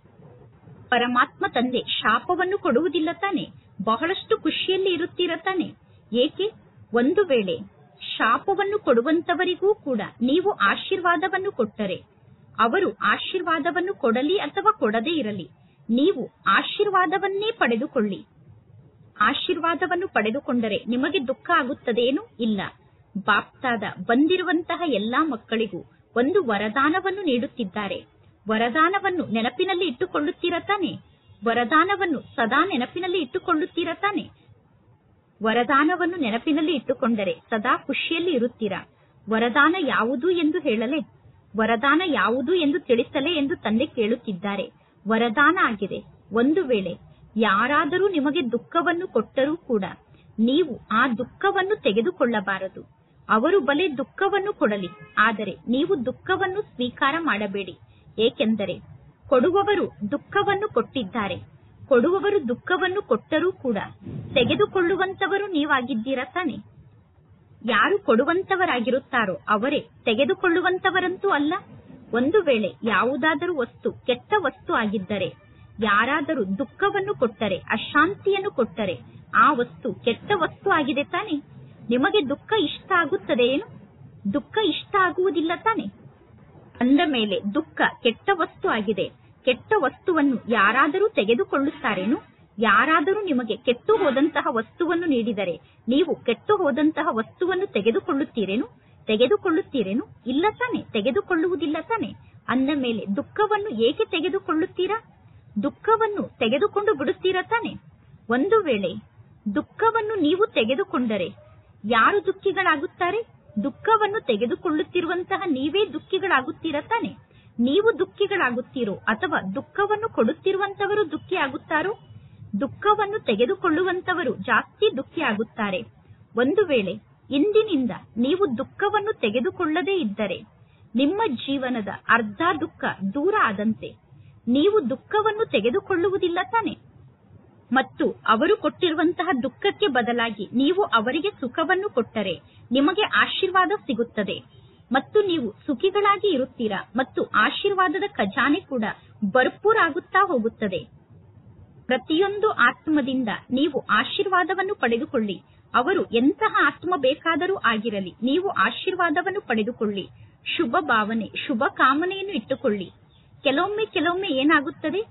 ಪರಮಾತ್ಮ ತಂದೆ ಶಾಪವನ್ನು ಕೊಡುವುದಿಲ್ಲ ತಾನೆ? ಬಹಳಷ್ಟು ಖುಷಿಯಲ್ಲಿ ಇರುತ್ತೀರ ತಾನೆ? ಏಕೆ? ಒಂದು ವೇಳೆ ಶಾಪವನ್ನು ಕೊಡುವಂತವರಿಗೂ ಕೂಡ ನೀವು ಆಶೀರ್ವಾದವನ್ನು ಕೊಟ್ಟರೆ ಅವರು ಆಶೀರ್ವಾದವನ್ನು ಕೊಡಲಿ ಅಥವಾ ಕೊಡದೇ ಇರಲಿ, ನೀವು ಆಶೀರ್ವಾದವನ್ನೇ ಪಡೆದುಕೊಳ್ಳಿ. ಆಶೀರ್ವಾದವನ್ನು ಪಡೆದುಕೊಂಡರೆ ನಿಮಗೆ ದುಃಖ ಆಗುತ್ತದೇನು? ಇಲ್ಲ. ಬಾಪ್ತಾದ ಬಂದಿರುವಂತಹ ಎಲ್ಲಾ ಮಕ್ಕಳಿಗೂ ಒಂದು ವರದಾನವನ್ನು ನೀಡುತ್ತಿದ್ದಾರೆ. ವರದಾನವನ್ನು ನೆನಪಿನಲ್ಲಿ ಇಟ್ಟುಕೊಳ್ಳುತ್ತೀರಾ ತಾನೆ? ವರದಾನವನ್ನು ಸದಾ ನೆನಪಿನಲ್ಲಿ ಇಟ್ಟುಕೊಳ್ಳುತ್ತೀರಾ ತಾನೆ? ವರದಾನವನ್ನು ನೆನಪಿನಲ್ಲಿ ಇಟ್ಟುಕೊಂಡರೆ ಸದಾ ಖುಷಿಯಲ್ಲಿ ಇರುತ್ತೀರಾ. ವರದಾನ ಯಾವುದು ಎಂದು ಹೇಳಲೇ? ವರದಾನ ಯಾವುದು ಎಂದು ತಿಳಿಸಲೇ ಎಂದು ತಂದೆ ಕೇಳುತ್ತಿದ್ದಾರೆ. ವರದಾನ ಆಗಿದೆ. ಒಂದು ವೇಳೆ ಯಾರಾದರೂ ನಿಮಗೆ ದುಃಖವನ್ನು ಕೊಟ್ಟರೂ ಕೂಡ ನೀವು ಆ ದುಃಖವನ್ನು ತೆಗೆದುಕೊಳ್ಳಬಾರದು. ಅವರು ಬಲೆ ದುಃಖವನ್ನು ಕೊಡಲಿ, ಆದರೆ ನೀವು ದುಃಖವನ್ನು ಸ್ವೀಕಾರ ಮಾಡಬೇಡಿ. ಏಕೆಂದರೆ ಕೊಡುವವರು ದುಃಖವನ್ನು ಕೊಟ್ಟಿದ್ದಾರೆ. ಕೊಡುವವರು ದುಃಖವನ್ನು ಕೊಟ್ಟರೂ ಕೂಡ ತೆಗೆದುಕೊಳ್ಳುವಂತವರು ನೀವಾಗಿದ್ದೀರಾ ತಾನೆ? ಯಾರು ಕೊಡುವಂತವರಾಗಿರುತ್ತಾರೋ ಅವರೇ ತೆಗೆದುಕೊಳ್ಳುವಂತವರಂತೂ ಅಲ್ಲ. ಒಂದು ವೇಳೆ ಯಾವುದಾದರೂ ವಸ್ತು ಕೆಟ್ಟ ವಸ್ತು ಆಗಿದ್ದರೆ, ಯಾರಾದರೂ ದುಃಖವನ್ನು ಕೊಟ್ಟರೆ, ಅಶಾಂತಿಯನ್ನು ಕೊಟ್ಟರೆ ಆ ವಸ್ತು ಕೆಟ್ಟ ವಸ್ತು ಆಗಿದೆ ತಾನೆ? ನಿಮಗೆ ದುಃಖ ಇಷ್ಟ ಆಗುತ್ತದೆಯೇನು? ದುಃಖ ಇಷ್ಟ ಆಗುವುದಿಲ್ಲ ತಾನೆ? ಅಂದ ಮೇಲೆ ದುಃಖ ಕೆಟ್ಟ ವಸ್ತು ಆಗಿದೆ. ಕೆಟ್ಟ ವಸ್ತುವನ್ನು ಯಾರಾದರೂ ತೆಗೆದುಕೊಳ್ಳುತ್ತಾರೇನು? ಯಾರಾದರೂ ನಿಮಗೆ ಕೆಟ್ಟು ಹೋದಂತಹ ವಸ್ತುವನ್ನು ನೀಡಿದರೆ ನೀವು ಕೆಟ್ಟು ಹೋದಂತಹ ವಸ್ತುವನ್ನು ತೆಗೆದುಕೊಳ್ಳುತ್ತೀರೇನು? ತೆಗೆದುಕೊಳ್ಳುತ್ತೀರೇನು? ಇಲ್ಲ ತಾನೆ? ತೆಗೆದುಕೊಳ್ಳುವುದಿಲ್ಲ ತಾನೆ? ಅಂದ ಮೇಲೆ ದುಃಖವನ್ನು ಏಕೆ ತೆಗೆದುಕೊಳ್ಳುತ್ತೀರಾ? ದುಃಖವನ್ನು ತೆಗೆದುಕೊಂಡು ಬಿಡುತ್ತೀರಾ ತಾನೆ? ಒಂದು ವೇಳೆ ದುಃಖವನ್ನು ನೀವು ತೆಗೆದುಕೊಂಡರೆ ಯಾರು ದುಃಖಿಗಳಾಗುತ್ತಾರೆ? ದುಃಖವನ್ನು ತೆಗೆದುಕೊಳ್ಳುತ್ತಿರುವಂತಹ ನೀವೇ ದುಃಖಿಗಳಾಗುತ್ತೀರಾ ತಾನೆ? ನೀವು ದುಃಖಿಗಳಾಗುತ್ತೀರೋ ಅಥವಾ ದುಃಖವನ್ನು ಕೊಡುತ್ತಿರುವಂತವರು ದುಃಖಿ ಆಗುತ್ತಾರೋ? ದುಃಖವನ್ನು ತೆಗೆದುಕೊಳ್ಳುವಂತವರು ಜಾಸ್ತಿ ದುಃಖಿ ಆಗುತ್ತಾರೆ. ಒಂದು ವೇಳೆ ಇಂದಿನಿಂದ ನೀವು ದುಃಖವನ್ನು ತೆಗೆದುಕೊಳ್ಳದೇ ಇದ್ದರೆ ನಿಮ್ಮ ಜೀವನದ ಅರ್ಧ ದುಃಖ ದೂರ ಆದಂತೆ. ನೀವು ದುಃಖವನ್ನು ತೆಗೆದುಕೊಳ್ಳುವುದಿಲ್ಲ ತಾನೆ? ಮತ್ತು ಅವರು ಕೊಟ್ಟಿರುವಂತಹ ದುಃಖಕ್ಕೆ ಬದಲಾಗಿ ನೀವು ಅವರಿಗೆ ಸುಖವನ್ನು ಕೊಟ್ಟರೆ ನಿಮಗೆ ಆಶೀರ್ವಾದ ಸಿಗುತ್ತದೆ ಮತ್ತು ನೀವು ಸುಖಿಗಳಾಗಿ ಇರುತ್ತೀರಾ ಮತ್ತು ಆಶೀರ್ವಾದದ ಖಜಾನೆ ಕೂಡ ಭರ್ಪೂರ್ ಆಗುತ್ತಾ ಹೋಗುತ್ತದೆ. ಪ್ರತಿಯೊಂದು ಆತ್ಮದಿಂದ ನೀವು ಆಶೀರ್ವಾದವನ್ನು ಪಡೆದುಕೊಳ್ಳಿ. ಅವರು ಎಂತಹ ಆತ್ಮ ಬೇಕಾದರೂ ಆಗಿರಲಿ, ನೀವು ಆಶೀರ್ವಾದವನ್ನು ಪಡೆದುಕೊಳ್ಳಿ. ಶುಭ ಭಾವನೆ, ಶುಭ ಕಾಮನೆಯನ್ನು ಇಟ್ಟುಕೊಳ್ಳಿ. ಕೆಲವೊಮ್ಮೆ ಏನಾಗುತ್ತದೆ,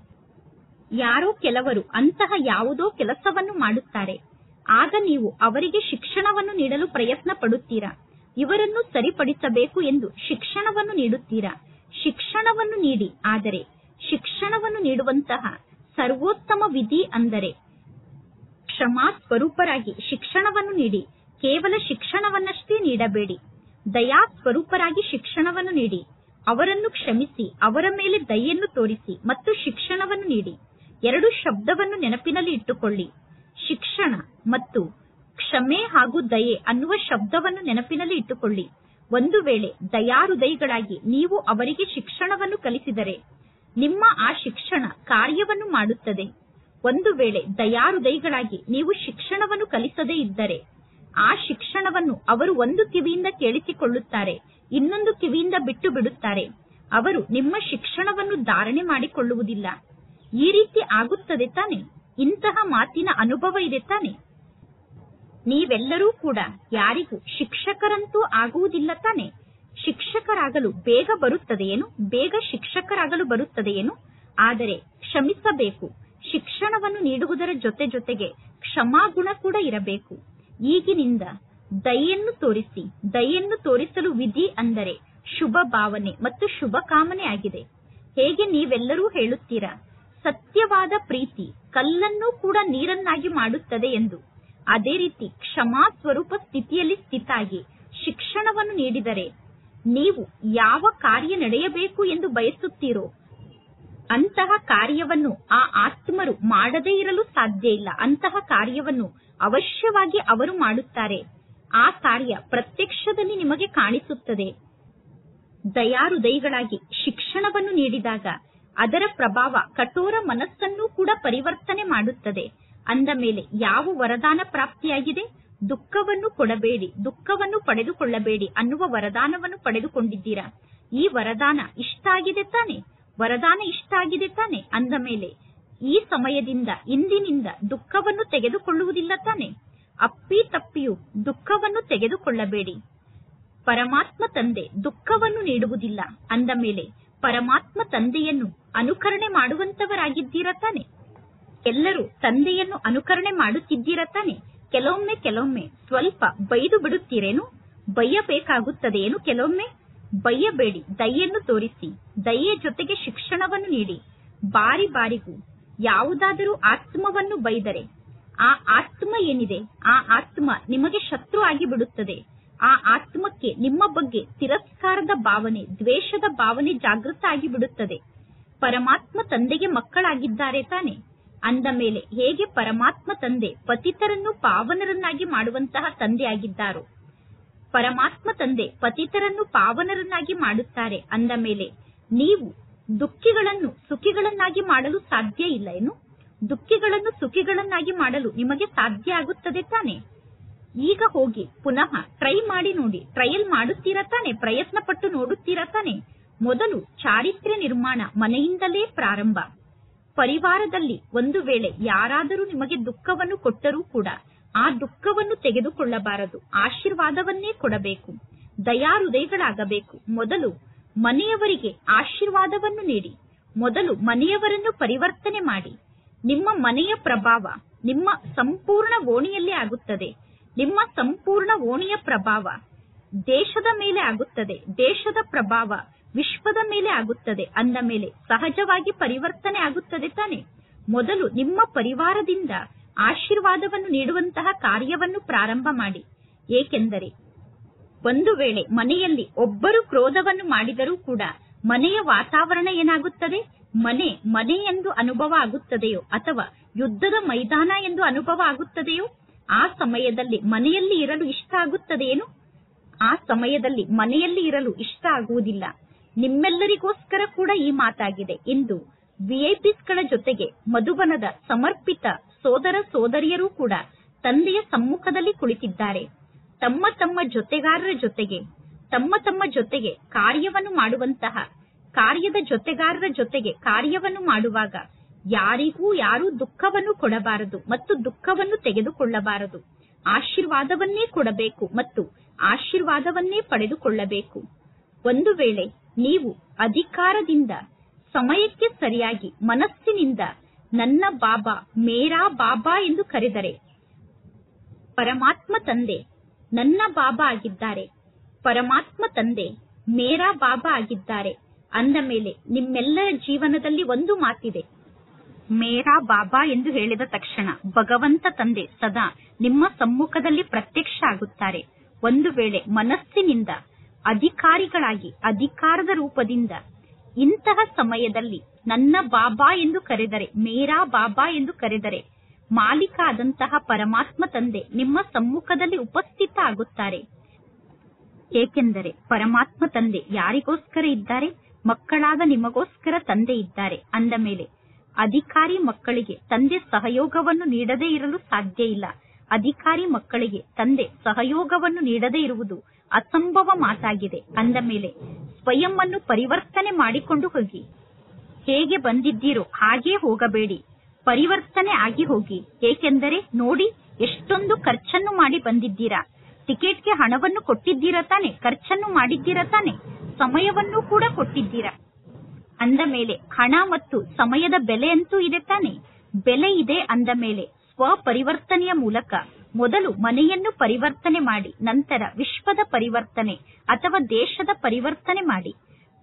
ಯಾರೋ ಕೆಲವರು ಅಂತಹ ಯಾವುದೋ ಕೆಲಸವನ್ನು ಮಾಡುತ್ತಾರೆ. ಆಗ ನೀವು ಅವರಿಗೆ ಶಿಕ್ಷಣವನ್ನು ನೀಡಲು ಪ್ರಯತ್ನ ಪಡುತ್ತೀರಾ. ಇವರನ್ನು ಸರಿಪಡಿಸಬೇಕು ಎಂದು ಶಿಕ್ಷಣವನ್ನು ನೀಡುತ್ತೀರಾ. ಶಿಕ್ಷಣವನ್ನು ನೀಡಿ, ಆದರೆ ಶಿಕ್ಷಣವನ್ನು ನೀಡುವಂತಹ ಸರ್ವೋತ್ತಮ ವಿಧಿ ಅಂದರೆ ಕ್ಷಮಾ ಸ್ವರೂಪರಾಗಿ ಶಿಕ್ಷಣವನ್ನು ನೀಡಿ. ಕೇವಲ ಶಿಕ್ಷಣವನ್ನಷ್ಟೇ ನೀಡಬೇಡಿ, ದಯಾ ಸ್ವರೂಪರಾಗಿ ಶಿಕ್ಷಣವನ್ನು ನೀಡಿ. ಅವರನ್ನು ಕ್ಷಮಿಸಿ, ಅವರ ಮೇಲೆ ದಯೆಯನ್ನು ತೋರಿಸಿ ಮತ್ತು ಶಿಕ್ಷಣವನ್ನು ನೀಡಿ. ಎರಡು ಶಬ್ದವನ್ನು ನೆನಪಿನಲ್ಲಿ ಇಟ್ಟುಕೊಳ್ಳಿ. ಶಿಕ್ಷಣ ಮತ್ತು ಕ್ಷಮೆ ಹಾಗೂ ದಯೆ ಅನ್ನುವ ಶಬ್ದವನ್ನು ನೆನಪಿನಲ್ಲಿ ಇಟ್ಟುಕೊಳ್ಳಿ. ಒಂದು ವೇಳೆ ದಯಾಹೃದಯಿಗಳಾಗಿ ನೀವು ಅವರಿಗೆ ಶಿಕ್ಷಣವನ್ನು ಕಲಿಸಿದರೆ ನಿಮ್ಮ ಆ ಶಿಕ್ಷಣ ಕಾರ್ಯವನ್ನು ಮಾಡುತ್ತದೆ. ಒಂದು ವೇಳೆ ದಯಾಹೃದಯಿಗಳಾಗಿ ನೀವು ಶಿಕ್ಷಣವನ್ನು ಕಲಿಸದೇ ಇದ್ದರೆ ಆ ಶಿಕ್ಷಣವನ್ನು ಅವರು ಒಂದು ಕಿವಿಯಿಂದ ಕೇಳಿಸಿಕೊಳ್ಳುತ್ತಾರೆ, ಇನ್ನೊಂದು ಕಿವಿಯಿಂದ ಬಿಟ್ಟು ಬಿಡುತ್ತಾರೆ. ಅವರು ನಿಮ್ಮ ಶಿಕ್ಷಣವನ್ನು ಧಾರಣೆ ಮಾಡಿಕೊಳ್ಳುವುದಿಲ್ಲ. ಈ ರೀತಿ ಆಗುತ್ತದೆ ತಾನೆ? ಇಂತಹ ಮಾತಿನ ಅನುಭವ ಇದೆ ತಾನೆ? ನೀವೆಲ್ಲರೂ ಕೂಡ ಯಾರಿಗೂ ಶಿಕ್ಷಕರಂತೂ ಆಗುವುದಿಲ್ಲ ತಾನೆ? ಶಿಕ್ಷಕರಾಗಲು ಬೇಗ ಬರುತ್ತದೆಯೇನು? ಬೇಗ ಶಿಕ್ಷಕರಾಗಲು ಬರುತ್ತದೆಯೇನು? ಆದರೆ ಕ್ಷಮಿಸಬೇಕು. ಶಿಕ್ಷಣವನ್ನು ನೀಡುವುದರ ಜೊತೆಗೆ ಕ್ಷಮಾಗುಣ ಕೂಡ ಇರಬೇಕು. ಈಗಿನಿಂದ ದಯೆಯನ್ನು ತೋರಿಸಿ. ದಯೆಯನ್ನು ತೋರಿಸಲು ವಿಧಿ ಅಂದರೆ ಶುಭ ಭಾವನೆ ಮತ್ತು ಶುಭ ಕಾಮನೆ ಆಗಿದೆ. ಹೇಗೆ ನೀವೆಲ್ಲರೂ ಹೇಳುತ್ತೀರಾ, ಸತ್ಯವಾದ ಪ್ರೀತಿ ಕಲ್ಲನ್ನು ಕೂಡ ನೀರನ್ನಾಗಿ ಮಾಡುತ್ತದೆ ಎಂದು. ಅದೇ ರೀತಿ ಕ್ಷಮಾ ಸ್ವರೂಪ ಸ್ಥಿತಿಯಲ್ಲಿ ಸ್ಥಿತಾಗಿ ಶಿಕ್ಷಣವನ್ನು ನೀಡಿದರೆ ನೀವು ಯಾವ ಕಾರ್ಯ ನಡೆಯಬೇಕು ಎಂದು ಬಯಸುತ್ತೀರೋ ಅಂತಹ ಕಾರ್ಯವನ್ನು ಆ ಆತ್ಮರು ಮಾಡದೇ ಇರಲು ಸಾಧ್ಯ ಇಲ್ಲ. ಅಂತಹ ಕಾರ್ಯವನ್ನು ಅವಶ್ಯವಾಗಿ ಅವರು ಮಾಡುತ್ತಾರೆ. ಆ ಕಾರ್ಯ ಪ್ರತ್ಯಕ್ಷದಲ್ಲಿ ನಿಮಗೆ ಕಾಣಿಸುತ್ತದೆ. ದಯಾಹೃದಯಿಗಳಾಗಿ ಶಿಕ್ಷಣವನ್ನು ನೀಡಿದಾಗ ಅದರ ಪ್ರಭಾವ ಕಠೋರ ಮನಸ್ಸನ್ನು ಕೂಡ ಪರಿವರ್ತನೆ ಮಾಡುತ್ತದೆ. ಅಂದ ಮೇಲೆ ಯಾವ ವರದಾನ ಪ್ರಾಪ್ತಿಯಾಗಿದೆ? ದುಃಖವನ್ನು ಕೊಡಬೇಡಿ, ದುಃಖವನ್ನು ಪಡೆದುಕೊಳ್ಳಬೇಡಿ ಅನ್ನುವ ವರದಾನವನ್ನು ಪಡೆದುಕೊಂಡಿದ್ದೀರಾ. ಈ ವರದಾನ ಇಷ್ಟ ಆಗಿದೆ ತಾನೆ? ವರದಾನ ಇಷ್ಟ ಆಗಿದೆ ತಾನೆ? ಅಂದ ಮೇಲೆ ಈ ಸಮಯದಿಂದ ಇಂದಿನಿಂದ ದುಃಖವನ್ನು ತೆಗೆದುಕೊಳ್ಳುವುದಿಲ್ಲ ತಾನೆ? ಅಪ್ಪಿ ತಪ್ಪಿಯೂ ದುಃಖವನ್ನು ತೆಗೆದುಕೊಳ್ಳಬೇಡಿ. ಪರಮಾತ್ಮ ತಂದೆ ದುಃಖವನ್ನು ನೀಡುವುದಿಲ್ಲ. ಅಂದ ಮೇಲೆ ಪರಮಾತ್ಮ ತಂದೆಯನ್ನು ಅನುಕರಣೆ ಮಾಡುವಂತವರಾಗಿದ್ದೀರಾ ತಾನೆ? ಎಲ್ಲರೂ ತಂದೆಯನ್ನು ಅನುಕರಣೆ ಮಾಡುತ್ತಿದ್ದೀರಾ ತಾನೆ? ಕೆಲವೊಮ್ಮೆ ಸ್ವಲ್ಪ ಬೈದು ಬಿಡುತ್ತೀರೇನು? ಬೈಯಬೇಕಾಗುತ್ತದೆಯೇನು? ಕೆಲವೊಮ್ಮೆ ಬೈಯಬೇಡಿ, ದಯೆಯನ್ನು ತೋರಿಸಿ. ದಯೆಯ ಜೊತೆಗೆ ಶಿಕ್ಷಣವನ್ನು ನೀಡಿ. ಬಾರಿಗೂ ಯಾವುದಾದರೂ ಆತ್ಮವನ್ನು ಬೈದರೆ ಆ ಆತ್ಮ ಏನಿದೆ, ಆ ಆತ್ಮ ನಿಮಗೆ ಶತ್ರು ಆಗಿ ಬಿಡುತ್ತದೆ. ಆ ಆತ್ಮಕ್ಕೆ ನಿಮ್ಮ ಬಗ್ಗೆ ತಿರಸ್ಕಾರದ ಭಾವನೆ, ದ್ವೇಷದ ಭಾವನೆ ಜಾಗೃತ ಆಗಿ ಬಿಡುತ್ತದೆ. ಪರಮಾತ್ಮ ತಂದೆಗೆ ಮಕ್ಕಳಾಗಿದ್ದಾರೆ ತಾನೆ? ಅಂದ ಮೇಲೆ ಹೇಗೆ ಪರಮಾತ್ಮ ತಂದೆ ಪತಿತರನ್ನು ಪಾವನರನ್ನಾಗಿ ಮಾಡುವಂತಹ ತಂದೆ ಆಗಿದ್ದಾರೋ, ಪರಮಾತ್ಮ ತಂದೆ ಪತಿತರನ್ನು ಪಾವನರನ್ನಾಗಿ ಮಾಡುತ್ತಾರೆ. ಅಂದ ಮೇಲೆ ನೀವು ದುಃಖಿಗಳನ್ನು ಸುಖಿಗಳನ್ನಾಗಿ ಮಾಡಲು ಸಾಧ್ಯ ಇಲ್ಲ ಏನು? ದುಃಖಿಗಳನ್ನು ಸುಖಿಗಳನ್ನಾಗಿ ಮಾಡಲು ನಿಮಗೆ ಸಾಧ್ಯ ಆಗುತ್ತದೆ ತಾನೆ? ಈಗ ಹೋಗಿ ಪುನಃ ಟ್ರೈ ಮಾಡಿ ನೋಡಿ. ಟ್ರಯಲ್ ಮಾಡುತ್ತೀರಾ ತಾನೆ? ಪ್ರಯತ್ನ ಪಟ್ಟು ನೋಡುತ್ತೀರಾ ತಾನೆ? ಮೊದಲು ಚಾರಿತ್ರ್ಯ ನಿರ್ಮಾಣ ಮನೆಯಿಂದಲೇ ಪ್ರಾರಂಭ. ಪರಿವಾರದಲ್ಲಿ ಒಂದು ವೇಳೆ ಯಾರಾದರೂ ನಿಮಗೆ ದುಃಖವನ್ನು ಕೊಟ್ಟರೂ ಕೂಡ ಆ ದುಃಖವನ್ನು ತೆಗೆದುಕೊಳ್ಳಬಾರದು. ಆಶೀರ್ವಾದವನ್ನೇ ಕೊಡಬೇಕು. ದಯಾಹೃದಯಗಳಾಗಬೇಕು. ಮೊದಲು ಮನೆಯವರಿಗೆ ಆಶೀರ್ವಾದವನ್ನು ನೀಡಿ. ಮೊದಲು ಮನೆಯವರನ್ನು ಪರಿವರ್ತನೆ ಮಾಡಿ. ನಿಮ್ಮ ಮನೆಯ ಪ್ರಭಾವ ನಿಮ್ಮ ಸಂಪೂರ್ಣ ಓಣಿಯಲ್ಲೇ ಆಗುತ್ತದೆ. ನಿಮ್ಮ ಸಂಪೂರ್ಣ ಓಣಿಯ ಪ್ರಭಾವ ದೇಶದ ಮೇಲೆ ಆಗುತ್ತದೆ. ದೇಶದ ಪ್ರಭಾವ ವಿಶ್ವದ ಮೇಲೆ ಆಗುತ್ತದೆ. ಅಂದ ಮೇಲೆ ಸಹಜವಾಗಿ ಪರಿವರ್ತನೆ ಆಗುತ್ತದೆ ತಾನೆ. ಮೊದಲು ನಿಮ್ಮ ಪರಿವಾರದಿಂದ ಆಶೀರ್ವಾದವನ್ನು ನೀಡುವಂತಹ ಕಾರ್ಯವನ್ನು ಪ್ರಾರಂಭ ಮಾಡಿ. ಏಕೆಂದರೆ ಒಂದು ವೇಳೆ ಮನೆಯಲ್ಲಿ ಒಬ್ಬರು ಕ್ರೋಧವನ್ನು ಮಾಡಿದರೂ ಕೂಡ ಮನೆಯ ವಾತಾವರಣ ಏನಾಗುತ್ತದೆ? ಮನೆ ಎಂದು ಅನುಭವ ಆಗುತ್ತದೆಯೋ ಅಥವಾ ಯುದ್ಧದ ಮೈದಾನ ಎಂದು ಅನುಭವ ಆಗುತ್ತದೆಯೋ ಆ ಸಮಯದಲ್ಲಿ ಮನೆಯಲ್ಲಿ ಇರಲು ಇಷ್ಟ ಆಗುತ್ತದೆಯೇನು? ಆ ಸಮಯದಲ್ಲಿ ಮನೆಯಲ್ಲಿ ಇರಲು ಇಷ್ಟ ಆಗುವುದಿಲ್ಲ. ನಿಮ್ಮೆಲ್ಲರಿಗೋಸ್ಕರ ಕೂಡ ಈ ಮಾತಾಗಿದೆ. ಇಂದು ವಿಐಪಿಸ್ಗಳ ಜೊತೆಗೆ ಮಧುಬನದ ಸಮರ್ಪಿತ ಸೋದರ ಸೋದರಿಯರೂ ಕೂಡ ತಂದೆಯ ಸಮ್ಮುಖದಲ್ಲಿ ಕುಳಿತಿದ್ದಾರೆ. ತಮ್ಮ ತಮ್ಮ ಜೊತೆಗಾರರ ಜೊತೆಗೆ ತಮ್ಮ ಜೊತೆಗೆ ಕಾರ್ಯವನ್ನು ಮಾಡುವಂತಹ ಕಾರ್ಯದ ಜೊತೆಗಾರರ ಜೊತೆಗೆ ಕಾರ್ಯವನ್ನು ಮಾಡುವಾಗ ಯಾರಿಗೂ ಯಾರೂ ದುಃಖವನ್ನು ಕೊಡಬಾರದು ಮತ್ತು ದುಃಖವನ್ನು ತೆಗೆದುಕೊಳ್ಳಬಾರದು. ಆಶೀರ್ವಾದವನ್ನೇ ಕೊಡಬೇಕು ಮತ್ತು ಆಶೀರ್ವಾದವನ್ನೇ ಪಡೆದುಕೊಳ್ಳಬೇಕು. ಒಂದು ವೇಳೆ ನೀವು ಅಧಿಕಾರದಿಂದ ಸಮಯಕ್ಕೆ ಸರಿಯಾಗಿ ಮನಸ್ಸಿನಿಂದ ನನ್ನ ಬಾಬಾ, ಮೇರಾ ಬಾಬಾ ಎಂದು ಕರೆದರೆ, ಪರಮಾತ್ಮ ತಂದೆ ನನ್ನ ಬಾಬಾ ಆಗಿದ್ದಾರೆ, ಪರಮಾತ್ಮ ತಂದೆ ಮೇರಾ ಬಾಬಾ ಆಗಿದ್ದಾರೆ ಅಂದ ಮೇಲೆ ನಿಮ್ಮೆಲ್ಲರ ಜೀವನದಲ್ಲಿ ಒಂದು ಮಾತಿದೆ. ಮೇರಾ ಬಾಬಾ ಎಂದು ಹೇಳಿದ ತಕ್ಷಣ ಭಗವಂತ ತಂದೆ ಸದಾ ನಿಮ್ಮ ಸಮ್ಮುಖದಲ್ಲಿ ಪ್ರತ್ಯಕ್ಷ ಆಗುತ್ತಾರೆ. ಒಂದು ವೇಳೆ ಮನಸ್ಸಿನಿಂದ ಅಧಿಕಾರಿಗಳಾಗಿ ಅಧಿಕಾರದ ರೂಪದಿಂದ ಇಂತಹ ಸಮಯದಲ್ಲಿ ನನ್ನ ಬಾಬಾ ಎಂದು ಕರೆದರೆ, ಮೇರಾ ಬಾಬಾ ಎಂದು ಕರೆದರೆ, ಮಾಲೀಕ ಆದಂತಹ ಪರಮಾತ್ಮ ತಂದೆ ನಿಮ್ಮ ಸಮ್ಮುಖದಲ್ಲಿ ಉಪಸ್ಥಿತ ಆಗುತ್ತಾರೆ. ಏಕೆಂದರೆ ಪರಮಾತ್ಮ ತಂದೆ ಯಾರಿಗೋಸ್ಕರ ಇದ್ದಾರೆ? ಮಕ್ಕಳಾದ ನಿಮಗೋಸ್ಕರ ತಂದೆ ಇದ್ದಾರೆ. ಅಂದ ಮೇಲೆ ಅಧಿಕಾರಿ ಮಕ್ಕಳಿಗೆ ತಂದೆ ಸಹಯೋಗವನ್ನು ನೀಡದೇ ಇರಲು ಸಾಧ್ಯ ಇಲ್ಲ. ಅಧಿಕಾರಿ ಮಕ್ಕಳಿಗೆ ತಂದೆ ಸಹಯೋಗವನ್ನು ನೀಡದೇ ಇರುವುದು ಅಸಂಭವ ಮಾತಾಗಿದೆ. ಅಂದ ಮೇಲೆ ಸ್ವಯಂ ಅನ್ನು ಪರಿವರ್ತನೆ ಮಾಡಿಕೊಂಡು ಹೋಗಿ. ಹೇಗೆ ಬಂದಿದ್ದೀರೋ ಹಾಗೇ ಹೋಗಬೇಡಿ, ಪರಿವರ್ತನೆ ಆಗಿ ಹೋಗಿ. ಏಕೆಂದರೆ ನೋಡಿ, ಎಷ್ಟೊಂದು ಖರ್ಚನ್ನು ಮಾಡಿ ಬಂದಿದ್ದೀರಾ. ಟಿಕೆಟ್ಗೆ ಹಣವನ್ನು ಕೊಟ್ಟಿದ್ದೀರಾ ತಾನೆ, ಖರ್ಚನ್ನು ಮಾಡಿದ್ದೀರಾ ತಾನೆ, ಸಮಯವನ್ನು ಕೂಡ ಕೊಟ್ಟಿದ್ದೀರಾ. ಅಂದ ಮೇಲೆ ಹಣ ಮತ್ತು ಸಮಯದ ಬೆಲೆ ಅಂತೂ ಇದೆ ತಾನೆ. ಬೆಲೆ ಇದೆ ಅಂದ ಮೇಲೆ ಸ್ವಪರಿವರ್ತನೆಯ ಮೂಲಕ ಮೊದಲು ಮನೆಯನ್ನು ಪರಿವರ್ತನೆ ಮಾಡಿ, ನಂತರ ವಿಶ್ವದ ಪರಿವರ್ತನೆ ಅಥವಾ ದೇಶದ ಪರಿವರ್ತನೆ ಮಾಡಿ.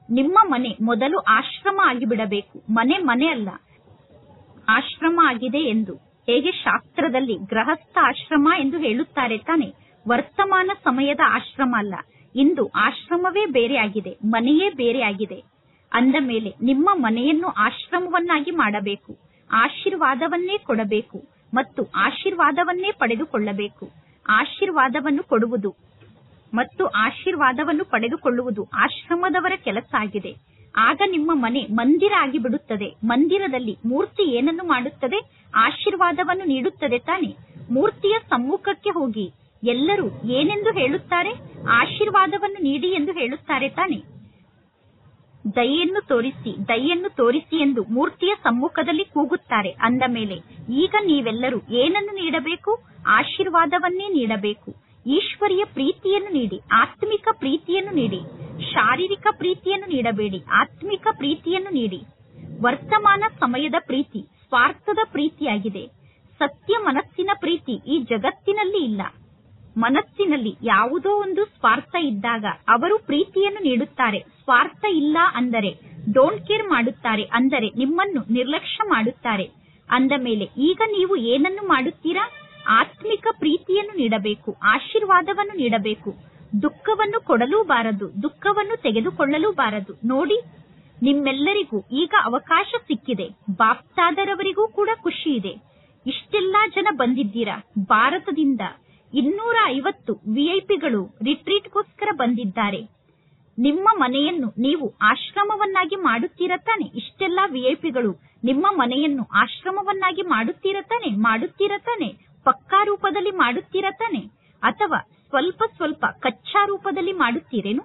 ನಿಮ್ಮ ಮನೆ ಮೊದಲು ಆಶ್ರಮ ಆಗಿಬಿಡಬೇಕು. ಮನೆ ಅಲ್ಲ, ಆಶ್ರಮ ಆಗಿದೆ ಎಂದು ಹೇಗೆ ಶಾಸ್ತ್ರದಲ್ಲಿ ಗೃಹಸ್ಥ ಆಶ್ರಮ ಎಂದು ಹೇಳುತ್ತಾರೆ ತಾನೆ. ವರ್ತಮಾನ ಸಮಯದ ಆಶ್ರಮ ಅಲ್ಲ, ಇಂದು ಆಶ್ರಮವೇ ಬೇರೆ ಆಗಿದೆ, ಮನೆಯೇ ಬೇರೆ ಆಗಿದೆ. ಅಂದ ಮೇಲೆ ನಿಮ್ಮ ಮನೆಯನ್ನು ಆಶ್ರಮವನ್ನಾಗಿ ಮಾಡಬೇಕು, ಆಶೀರ್ವಾದವನ್ನೇ ಕೊಡಬೇಕು ಮತ್ತು ಆಶೀರ್ವಾದವನ್ನೇ ಪಡೆದುಕೊಳ್ಳಬೇಕು. ಆಶೀರ್ವಾದವನ್ನು ಕೊಡುವುದು ಮತ್ತು ಆಶೀರ್ವಾದವನ್ನು ಪಡೆದುಕೊಳ್ಳುವುದು ಆಶ್ರಮದವರ ಕೆಲಸ ಆಗಿದೆ. ಆಗ ನಿಮ್ಮ ಮನೆ ಮಂದಿರ ಆಗಿಬಿಡುತ್ತದೆ. ಮಂದಿರದಲ್ಲಿ ಮೂರ್ತಿ ಏನನ್ನು ಮಾಡುತ್ತದೆ? ಆಶೀರ್ವಾದವನ್ನು ನೀಡುತ್ತದೆ ತಾನೆ. ಮೂರ್ತಿಯ ಸಮ್ಮುಖಕ್ಕೆ ಹೋಗಿ ಎಲ್ಲರೂ ಏನೆಂದು ಹೇಳುತ್ತಾರೆ? ಆಶೀರ್ವಾದವನ್ನು ನೀಡಿ ಎಂದು ಹೇಳುತ್ತಾರೆ ತಾನೆ. ದಯೆಯನ್ನು ತೋರಿಸಿ ಎಂದು ಮೂರ್ತಿಯ ಸಮ್ಮುಖದಲ್ಲಿ ಕೂಗುತ್ತಾರೆ. ಅಂದ ಮೇಲೆ ಈಗ ನೀವೆಲ್ಲರೂ ಏನನ್ನು ನೀಡಬೇಕು? ಆಶೀರ್ವಾದವನ್ನೇ ನೀಡಬೇಕು. ಈಶ್ವರಿಯ ಪ್ರೀತಿಯನ್ನು ನೀಡಿ, ಆತ್ಮಿಕ ಪ್ರೀತಿಯನ್ನು ನೀಡಿ. ಶಾರೀರಿಕ ಪ್ರೀತಿಯನ್ನು ನೀಡಬೇಡಿ, ಆತ್ಮಿಕ ಪ್ರೀತಿಯನ್ನು ನೀಡಿ. ವರ್ತಮಾನ ಸಮಯದ ಪ್ರೀತಿ ಸ್ವಾರ್ಥದ ಪ್ರೀತಿಯಾಗಿದೆ. ಸತ್ಯ ಮನಸ್ಸಿನ ಪ್ರೀತಿ ಈ ಜಗತ್ತಿನಲ್ಲಿ ಇಲ್ಲ. ಮನಸ್ಸಿನಲ್ಲಿ ಯಾವುದೋ ಒಂದು ಸ್ವಾರ್ಥ ಇದ್ದಾಗ ಅವರು ಪ್ರೀತಿಯನ್ನು ನೀಡುತ್ತಾರೆ. ಸ್ವಾರ್ಥ ಇಲ್ಲ ಅಂದರೆ ಡೋಂಟ್ ಕೇರ್ ಮಾಡುತ್ತಾರೆ, ಅಂದರೆ ನಿಮ್ಮನ್ನು ನಿರ್ಲಕ್ಷ್ಯ ಮಾಡುತ್ತಾರೆ. ಅಂದ ಮೇಲೆ ಈಗ ನೀವು ಏನನ್ನು ಮಾಡುತ್ತೀರಾ? ಆತ್ಮಿಕ ಪ್ರೀತಿಯನ್ನು ನೀಡಬೇಕು, ಆಶೀರ್ವಾದವನ್ನು ನೀಡಬೇಕು. ದುಃಖವನ್ನು ಕೊಡಲೂಬಾರದು, ದುಃಖವನ್ನು ತೆಗೆದುಕೊಳ್ಳಲೂಬಾರದು. ನೋಡಿ, ನಿಮ್ಮೆಲ್ಲರಿಗೂ ಈಗ ಅವಕಾಶ ಸಿಕ್ಕಿದೆ. ಬಾಪ್ತಾದರವರಿಗೂ ಕೂಡ ಖುಷಿ ಇದೆ. ಇಷ್ಟೆಲ್ಲಾ ಜನ ಬಂದಿದ್ದೀರಾ. ಭಾರತದಿಂದ 250 ವಿಐಪಿಗಳು ರಿಟ್ರೀಟ್ಗೋಸ್ಕರ ಬಂದಿದ್ದಾರೆ. ನಿಮ್ಮ ಮನೆಯನ್ನು ನೀವು ಆಶ್ರಮವನ್ನಾಗಿ ಮಾಡುತ್ತೀರಾ ತಾನೆ. ಇಷ್ಟೆಲ್ಲಾ ವಿಐಪಿಗಳು ನಿಮ್ಮ ಮನೆಯನ್ನು ಆಶ್ರಮವನ್ನಾಗಿ ಮಾಡುತ್ತೀರಾ ತಾನೆ. ಪಕ್ಕಾ ರೂಪದಲ್ಲಿ ಮಾಡುತ್ತೀರಾ ತಾನೆ, ಅಥವಾ ಸ್ವಲ್ಪ ಸ್ವಲ್ಪ ಕಚ್ಚಾ ರೂಪದಲ್ಲಿ ಮಾಡುತ್ತೀರೇನು?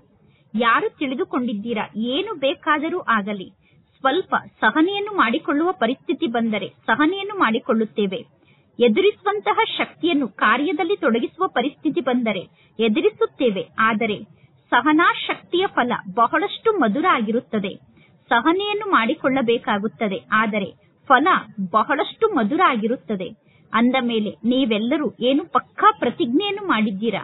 ಯಾರು ತಿಳಿದುಕೊಂಡಿದ್ದೀರಾ? ಏನು ಬೇಕಾದರೂ ಆಗಲಿ, ಸ್ವಲ್ಪ ಸಹನೆಯನ್ನು ಮಾಡಿಕೊಳ್ಳುವ ಪರಿಸ್ಥಿತಿ ಬಂದರೆ ಸಹನೆಯನ್ನು ಮಾಡಿಕೊಳ್ಳುತ್ತೇವೆ. ಎದುರಿಸುವಂತಹ ಶಕ್ತಿಯನ್ನು ಕಾರ್ಯದಲ್ಲಿ ತೊಡಗಿಸುವ ಪರಿಸ್ಥಿತಿ ಬಂದರೆ ಎದುರಿಸುತ್ತೇವೆ. ಆದರೆ ಸಹನಾ ಶಕ್ತಿಯ ಫಲ ಬಹಳಷ್ಟು ಮಧುರ ಆಗಿರುತ್ತದೆ. ಸಹನೆಯನ್ನು ಮಾಡಿಕೊಳ್ಳಬೇಕಾಗುತ್ತದೆ, ಆದರೆ ಫಲ ಬಹಳಷ್ಟು ಮಧುರ ಆಗಿರುತ್ತದೆ. ಅಂದ ಮೇಲೆ ನೀವೆಲ್ಲರೂ ಏನು ಪಕ್ಕಾ ಪ್ರತಿಜ್ಞೆಯನ್ನು ಮಾಡಿದ್ದೀರಾ?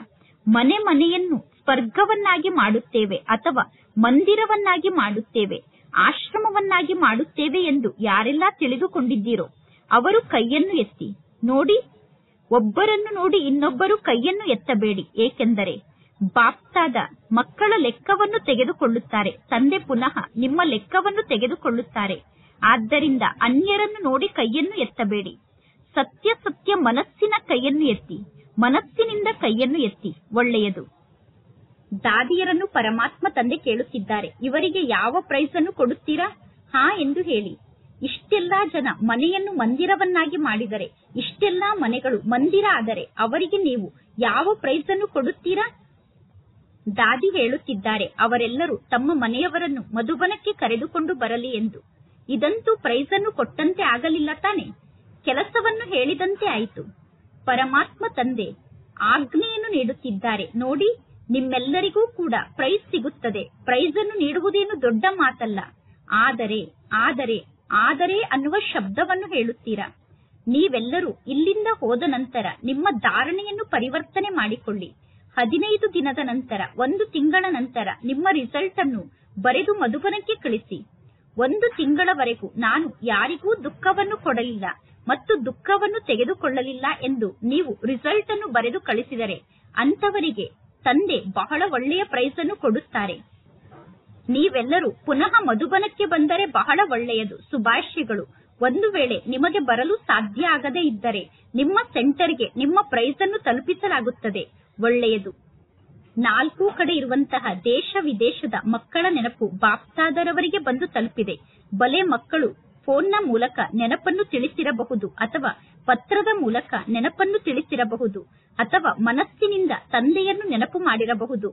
ಮನೆಯನ್ನು ಸ್ವರ್ಗವನ್ನಾಗಿ ಮಾಡುತ್ತೇವೆ ಅಥವಾ ಮಂದಿರವನ್ನಾಗಿ ಮಾಡುತ್ತೇವೆ, ಆಶ್ರಮವನ್ನಾಗಿ ಮಾಡುತ್ತೇವೆ ಎಂದು ಯಾರೆಲ್ಲ ತಿಳಿದುಕೊಂಡಿದ್ದೀರೋ ಅವರು ಕೈಯನ್ನು ಎತ್ತಿ ನೋಡಿ. ಒಬ್ಬರನ್ನು ನೋಡಿ ಇನ್ನೊಬ್ಬರು ಕೈಯನ್ನು ಎತ್ತಬೇಡಿ. ಏಕೆಂದರೆ ಬಾಪ್ತಾದ ಮಕ್ಕಳ ಲೆಕ್ಕವನ್ನು ತೆಗೆದುಕೊಳ್ಳುತ್ತಾರೆ, ತಂದೆ ಪುನಃ ನಿಮ್ಮ ಲೆಕ್ಕವನ್ನು ತೆಗೆದುಕೊಳ್ಳುತ್ತಾರೆ. ಆದ್ದರಿಂದ ಅನ್ಯರನ್ನು ನೋಡಿ ಕೈಯನ್ನು ಎತ್ತಬೇಡಿ. ಸತ್ಯ ಸತ್ಯ ಮನಸ್ಸಿನ ಕೈಯನ್ನು ಎತ್ತಿ, ಮನಸ್ಸಿನಿಂದ ಕೈಯನ್ನು ಎತ್ತಿ. ಒಳ್ಳೆಯದು. ದಾದಿಯರನ್ನು ಪರಮಾತ್ಮ ತಂದೆ ಕೇಳುತ್ತಿದ್ದಾರೆ, ಇವರಿಗೆ ಯಾವ ಪ್ರೈಸ್ ಅನ್ನು ಕೊಡುತ್ತೀರಾ? ಹಾ ಎಂದು ಹೇಳಿ. ಇಷ್ಟೆಲ್ಲಾ ಜನ ಮನೆಯನ್ನು ಮಂದಿರವನ್ನಾಗಿ ಮಾಡಿದರೆ, ಇಷ್ಟೆಲ್ಲಾ ಮನೆಗಳು ಮಂದಿರ ಆದರೆ ಅವರಿಗೆ ನೀವು ಯಾವ ಪ್ರೈಸ್ ಅನ್ನು ಕೊಡುತ್ತೀರಾ? ದಾದಿ ಹೇಳುತ್ತಿದ್ದಾರೆ, ಅವರೆಲ್ಲರೂ ತಮ್ಮ ಮನೆಯವರನ್ನು ಮಧುಬನಕ್ಕೆ ಕರೆದುಕೊಂಡು ಬರಲಿ ಎಂದು. ಇದಂತೂ ಪ್ರೈಸ್ ಅನ್ನು ಕೊಟ್ಟಂತೆ ಆಗಲಿಲ್ಲ ತಾನೆ, ಕೆಲಸವನ್ನು ಹೇಳಿದಂತೆ ಆಯಿತು. ಪರಮಾತ್ಮ ತಂದೆ ಆಜ್ಞೆಯನ್ನು ನೀಡುತ್ತಿದ್ದಾರೆ, ನೋಡಿ ನಿಮ್ಮೆಲ್ಲರಿಗೂ ಕೂಡ ಪ್ರೈಸ್ ಸಿಗುತ್ತದೆ. ಪ್ರೈಸ್ ಅನ್ನು ನೀಡುವುದೇನು ದೊಡ್ಡ ಮಾತಲ್ಲ. ಆದರೆ ಆದರೆ ಆದರೆ ಅನ್ನುವ ಶಬ್ದವನ್ನು ಹೇಳುತ್ತೀರಾ. ನೀವೆಲ್ಲರೂ ಇಲ್ಲಿಂದ ಹೋದ ನಂತರ ನಿಮ್ಮ ಧಾರಣೆಯನ್ನು ಪರಿವರ್ತನೆ ಮಾಡಿಕೊಳ್ಳಿ. 15 ದಿನದ ನಂತರ, 1 ತಿಂಗಳ ನಂತರ ನಿಮ್ಮ ರಿಸಲ್ಟ್ ಅನ್ನು ಬರೆದು ಮಧುಬನಕ್ಕೆ ಕಳಿಸಿ. 1 ತಿಂಗಳವರೆಗೂ ನಾನು ಯಾರಿಗೂ ದುಃಖವನ್ನು ಕೊಡಲಿಲ್ಲ ಮತ್ತು ದುಃಖವನ್ನು ತೆಗೆದುಕೊಳ್ಳಲಿಲ್ಲ ಎಂದು ನೀವು ರಿಸಲ್ಟ್ ಅನ್ನು ಬರೆದು ಕಳಿಸಿದರೆ ಅಂತವರಿಗೆ ತಂದೆ ಬಹಳ ಒಳ್ಳೆಯ ಪ್ರೈಸ್ ಅನ್ನು ಕೊಡುತ್ತಾರೆ. ನೀವೆಲ್ಲರೂ ಪುನಃ ಮಧುಬನಕ್ಕೆ ಬಂದರೆ ಬಹಳ ಒಳ್ಳೆಯದು. ಶುಭಾಶಯಗಳು. ಒಂದು ವೇಳೆ ನಿಮಗೆ ಬರಲು ಸಾಧ್ಯ ಆಗದೇ ಇದ್ದರೆ ನಿಮ್ಮ ಸೆಂಟರ್ಗೆ ನಿಮ್ಮ ಪ್ರೈಸ್ ಅನ್ನು ತಲುಪಿಸಲಾಗುತ್ತದೆ. ಒಳ್ಳೆಯದು. 4 ಕಡೆ ಇರುವಂತಹ ದೇಶ ವಿದೇಶದ ಮಕ್ಕಳ ನೆನಪು ಬಾಪ್ತಾದರವರಿಗೆ ಬಂದು ತಲುಪಿದೆ. ಬಲೆ ಮಕ್ಕಳು ಫೋನ್ನ ಮೂಲಕ ನೆನಪನ್ನು ತಿಳಿಸಿರಬಹುದು, ಅಥವಾ ಪತ್ರದ ಮೂಲಕ ನೆನಪನ್ನು ತಿಳಿಸಿರಬಹುದು, ಅಥವಾ ಮನಸ್ಸಿನಿಂದ ತಂದೆಯನ್ನು ನೆನಪು ಮಾಡಿರಬಹುದು.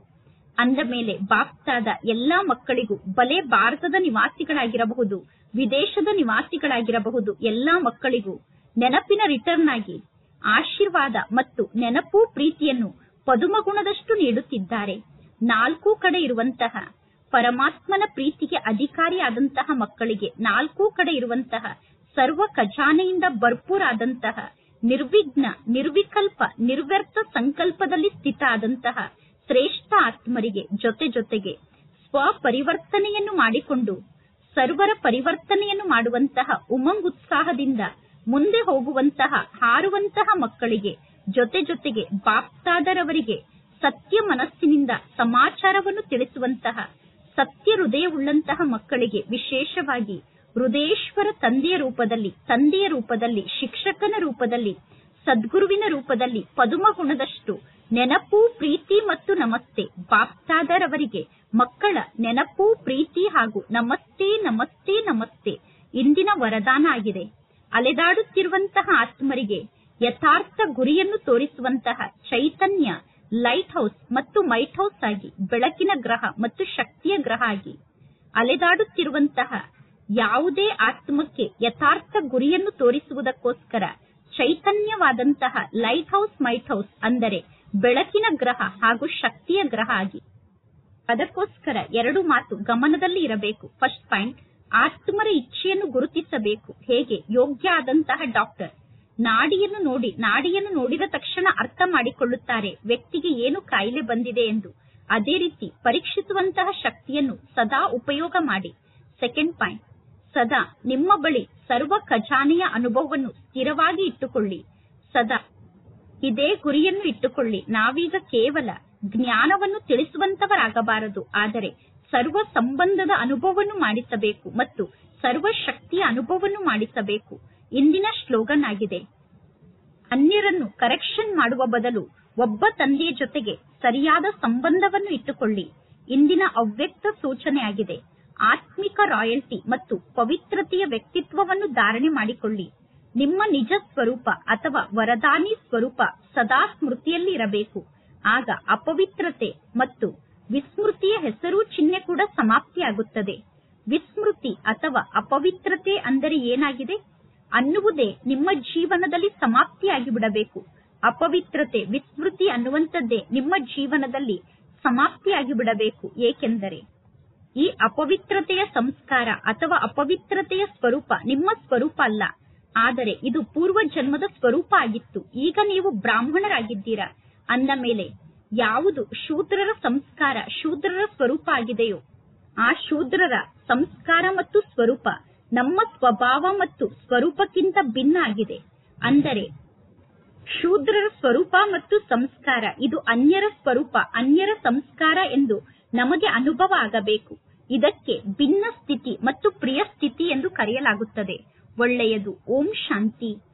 ಅಂದ ಮೇಲೆ ಬಾಪ್ತಾದ ಎಲ್ಲಾ ಮಕ್ಕಳಿಗೂ, ಬಲೆ ಭಾರತದ ನಿವಾಸಿಗಳಾಗಿರಬಹುದು, ವಿದೇಶದ ನಿವಾಸಿಗಳಾಗಿರಬಹುದು, ಎಲ್ಲಾ ಮಕ್ಕಳಿಗೂ ನೆನಪಿನ ರಿಟರ್ನ್ ಆಗಿ ಆಶೀರ್ವಾದ ಮತ್ತು ನೆನಪು ಪ್ರೀತಿಯನ್ನು ಪದುಮಗುಣದಷ್ಟು ನೀಡುತ್ತಿದ್ದಾರೆ. 4 ಕಡೆ ಇರುವಂತಹ ಪರಮಾತ್ಮನ ಪ್ರೀತಿಗೆ ಅಧಿಕಾರಿಯಾದಂತಹ ಮಕ್ಕಳಿಗೆ 4 ಕಡೆ ಇರುವಂತಹ ಸರ್ವ ಖಜಾನೆಯಿಂದ ಭರ್ಪೂರಾದಂತಹ ನಿರ್ವಿಘ್ನ, ನಿರ್ವಿಕಲ್ಪ, ನಿರ್ವ್ಯರ್ಥ ಸಂಕಲ್ಪದಲ್ಲಿ ಸ್ಥಿತ ಆದಂತಹ ಶ್ರೇಷ್ಠ ಆತ್ಮರಿಗೆ ಜೊತೆ ಜೊತೆಗೆ ಸ್ವಪರಿವರ್ತನೆಯನ್ನು ಮಾಡಿಕೊಂಡು ಸರ್ವರ ಪರಿವರ್ತನೆಯನ್ನು ಮಾಡುವಂತಹ ಉಮಂಗ್ ಉತ್ಸಾಹದಿಂದ ಮುಂದೆ ಹೋಗುವಂತಹ ಹಾರುವಂತಹ ಮಕ್ಕಳಿಗೆ ಜೊತೆ ಜೊತೆಗೆ ಬಾಪ್ತಾದರವರಿಗೆ ಸತ್ಯ ಮನಸ್ಸಿನಿಂದ ಸಮಾಚಾರವನ್ನು ತಿಳಿಸುವಂತಹ ಸತ್ಯ ಹೃದಯವುಳ್ಳಂತಹ ಮಕ್ಕಳಿಗೆ ವಿಶೇಷವಾಗಿ ಹೃದಯೇಶ್ವರ ತಂದೆಯ ರೂಪದಲ್ಲಿ, ಶಿಕ್ಷಕನ ರೂಪದಲ್ಲಿ, ಸದ್ಗುರುವಿನ ರೂಪದಲ್ಲಿ ಪದುಮಗುಣದಷ್ಟು ನೆನಪು, ಪ್ರೀತಿ ಮತ್ತು ನಮಸ್ತೆ. ಬಾಪ್ತಾದರವರಿಗೆ ಮಕ್ಕಳ ನೆನಪು, ಪ್ರೀತಿ ಹಾಗೂ ನಮಸ್ತೆ ನಮಸ್ತೆ ನಮಸ್ತೆ ಇಂದಿನ ವರದಾನ ಆಗಿದೆ. ಅಲೆದಾಡುತ್ತಿರುವಂತಹ ಆತ್ಮರಿಗೆ ಯಥಾರ್ಥ ಗುರಿಯನ್ನು ತೋರಿಸುವಂತಹ ಚೈತನ್ಯ ಲೈಟ್ ಹೌಸ್ ಮತ್ತು ಮೈಟ್ ಹೌಸ್ ಆಗಿ, ಬೆಳಕಿನ ಗ್ರಹ ಮತ್ತು ಶಕ್ತಿಯ ಗ್ರಹ ಆಗಿ ಅಲೆದಾಡುತ್ತಿರುವಂತಹ ಯಾವುದೇ ಆತ್ಮಕ್ಕೆ ಯಥಾರ್ಥ ಗುರಿಯನ್ನು ತೋರಿಸುವುದಕ್ಕೋಸ್ಕರ ಚೈತನ್ಯವಾದಂತಹ ಲೈಟ್ ಹೌಸ್, ಮೈಟ್ ಹೌಸ್ ಅಂದರೆ ಬೆಳಕಿನ ಗ್ರಹ ಹಾಗೂ ಶಕ್ತಿಯ ಗ್ರಹ ಆಗಿ. ಅದಕ್ಕೋಸ್ಕರ 2 ಮಾತು ಗಮನದಲ್ಲಿ ಇರಬೇಕು. ಫಸ್ಟ್ ಪಾಯಿಂಟ್, ಆತ್ಮರ ಇಚ್ಛೆಯನ್ನು ಗುರುತಿಸಬೇಕು. ಹೇಗೆ ಯೋಗ್ಯ ಆದಂತಹ ಡಾಕ್ಟರ್ ನಾಡಿಯನ್ನು ನೋಡಿದ ತಕ್ಷಣ ಅರ್ಥ ಮಾಡಿಕೊಳ್ಳುತ್ತಾರೆ ವ್ಯಕ್ತಿಗೆ ಏನು ಕಾಯಿಲೆ ಬಂದಿದೆ ಎಂದು. ಅದೇ ರೀತಿ ಪರೀಕ್ಷಿಸುವಂತಹ ಶಕ್ತಿಯನ್ನು ಸದಾ ಉಪಯೋಗ ಮಾಡಿ. ಸೆಕೆಂಡ್ ಪಾಯಿಂಟ್, ಸದಾ ನಿಮ್ಮ ಬಳಿ ಸರ್ವ ಖಜಾನೆಯ ಅನುಭವವನ್ನು ಸ್ಥಿರವಾಗಿ ಇಟ್ಟುಕೊಳ್ಳಿ. ಸದಾ ಇದೇ ಗುರಿಯನ್ನು ಇಟ್ಟುಕೊಳ್ಳಿ. ನಾವೀಗ ಕೇವಲ ಜ್ಞಾನವನ್ನು ತಿಳಿಸುವಂತವರಾಗಬಾರದು, ಆದರೆ ಸರ್ವ ಸಂಬಂಧದ ಅನುಭವವನ್ನು ಮಾಡಿಸಬೇಕು ಮತ್ತು ಸರ್ವ ಶಕ್ತಿಯ ಅನುಭವವನ್ನು ಮಾಡಿಸಬೇಕು. ಇಂದಿನ ಸ್ಲೋಗನ್ ಆಗಿದೆ, ಅನ್ಯರನ್ನು ಕರೆಕ್ಷನ್ ಮಾಡುವ ಬದಲು ಒಬ್ಬ ತಂದೆಯ ಜೊತೆಗೆ ಸರಿಯಾದ ಸಂಬಂಧವನ್ನು ಇಟ್ಟುಕೊಳ್ಳಿ. ಇಂದಿನ ಅವ್ಯಕ್ತ ಸೂಚನೆ ಆಗಿದೆ, ಆತ್ಮಿಕ ರಾಯಲ್ಟಿ ಮತ್ತು ಪವಿತ್ರತೆಯ ವ್ಯಕ್ತಿತ್ವವನ್ನು ಧಾರಣೆ ಮಾಡಿಕೊಳ್ಳಿ. ನಿಮ್ಮ ನಿಜ ಸ್ವರೂಪ ಅಥವಾ ವರದಾನಿ ಸ್ವರೂಪ ಸದಾ ಸ್ಮೃತಿಯಲ್ಲಿ ಇರಬೇಕು. ಆಗ ಅಪವಿತ್ರತೆ ಮತ್ತು ವಿಸ್ಮೃತಿಯ ಹೆಸರು ಚಿಹ್ನೆ ಕೂಡ ಸಮಾಪ್ತಿಯಾಗುತ್ತದೆ. ವಿಸ್ಮೃತಿ ಅಥವಾ ಅಪವಿತ್ರತೆ ಅಂದರೆ ಏನಾಗಿದೆ ಅನ್ನುವುದೇ ನಿಮ್ಮ ಜೀವನದಲ್ಲಿ ಸಮಾಪ್ತಿಯಾಗಿ ಬಿಡಬೇಕು. ಅಪವಿತ್ರತೆ, ವಿಸ್ಮೃತಿ ಅನ್ನುವಂಥದ್ದೇ ನಿಮ್ಮ ಜೀವನದಲ್ಲಿ ಸಮಾಪ್ತಿಯಾಗಿ ಬಿಡಬೇಕು. ಏಕೆಂದರೆ ಈ ಅಪವಿತ್ರತೆಯ ಸಂಸ್ಕಾರ ಅಥವಾ ಅಪವಿತ್ರತೆಯ ಸ್ವರೂಪ ನಿಮ್ಮ ಸ್ವರೂಪ ಅಲ್ಲ, ಆದರೆ ಇದು ಪೂರ್ವ ಜನ್ಮದ ಸ್ವರೂಪ ಆಗಿತ್ತು. ಈಗ ನೀವು ಬ್ರಾಹ್ಮಣರಾಗಿದ್ದೀರಾ ಅಂದ ಮೇಲೆ ಯಾವುದು ಶೂದ್ರರ ಸಂಸ್ಕಾರ, ಶೂದ್ರರ ಸ್ವರೂಪ ಆಗಿದೆಯೋ ಆ ಶೂದ್ರರ ಸಂಸ್ಕಾರ ಮತ್ತು ಸ್ವರೂಪ ನಮ್ಮ ಸ್ವಭಾವ ಮತ್ತು ಸ್ವರೂಪಕ್ಕಿಂತ ಭಿನ್ನ ಆಗಿದೆ. ಅಂದರೆ ಶೂದ್ರರ ಸ್ವರೂಪ ಮತ್ತು ಸಂಸ್ಕಾರ ಇದು ಅನ್ಯರ ಸ್ವರೂಪ, ಅನ್ಯರ ಸಂಸ್ಕಾರ ಎಂದು ನಮಗೆ ಅನುಭವ ಆಗಬೇಕು. ಇದಕ್ಕೆ ಭಿನ್ನ ಸ್ಥಿತಿ ಮತ್ತು ಪ್ರಿಯ ಸ್ಥಿತಿ ಎಂದು ಕರೆಯಲಾಗುತ್ತದೆ. ಒಳ್ಳೆಯದು. ಓಂ ಶಾಂತಿ.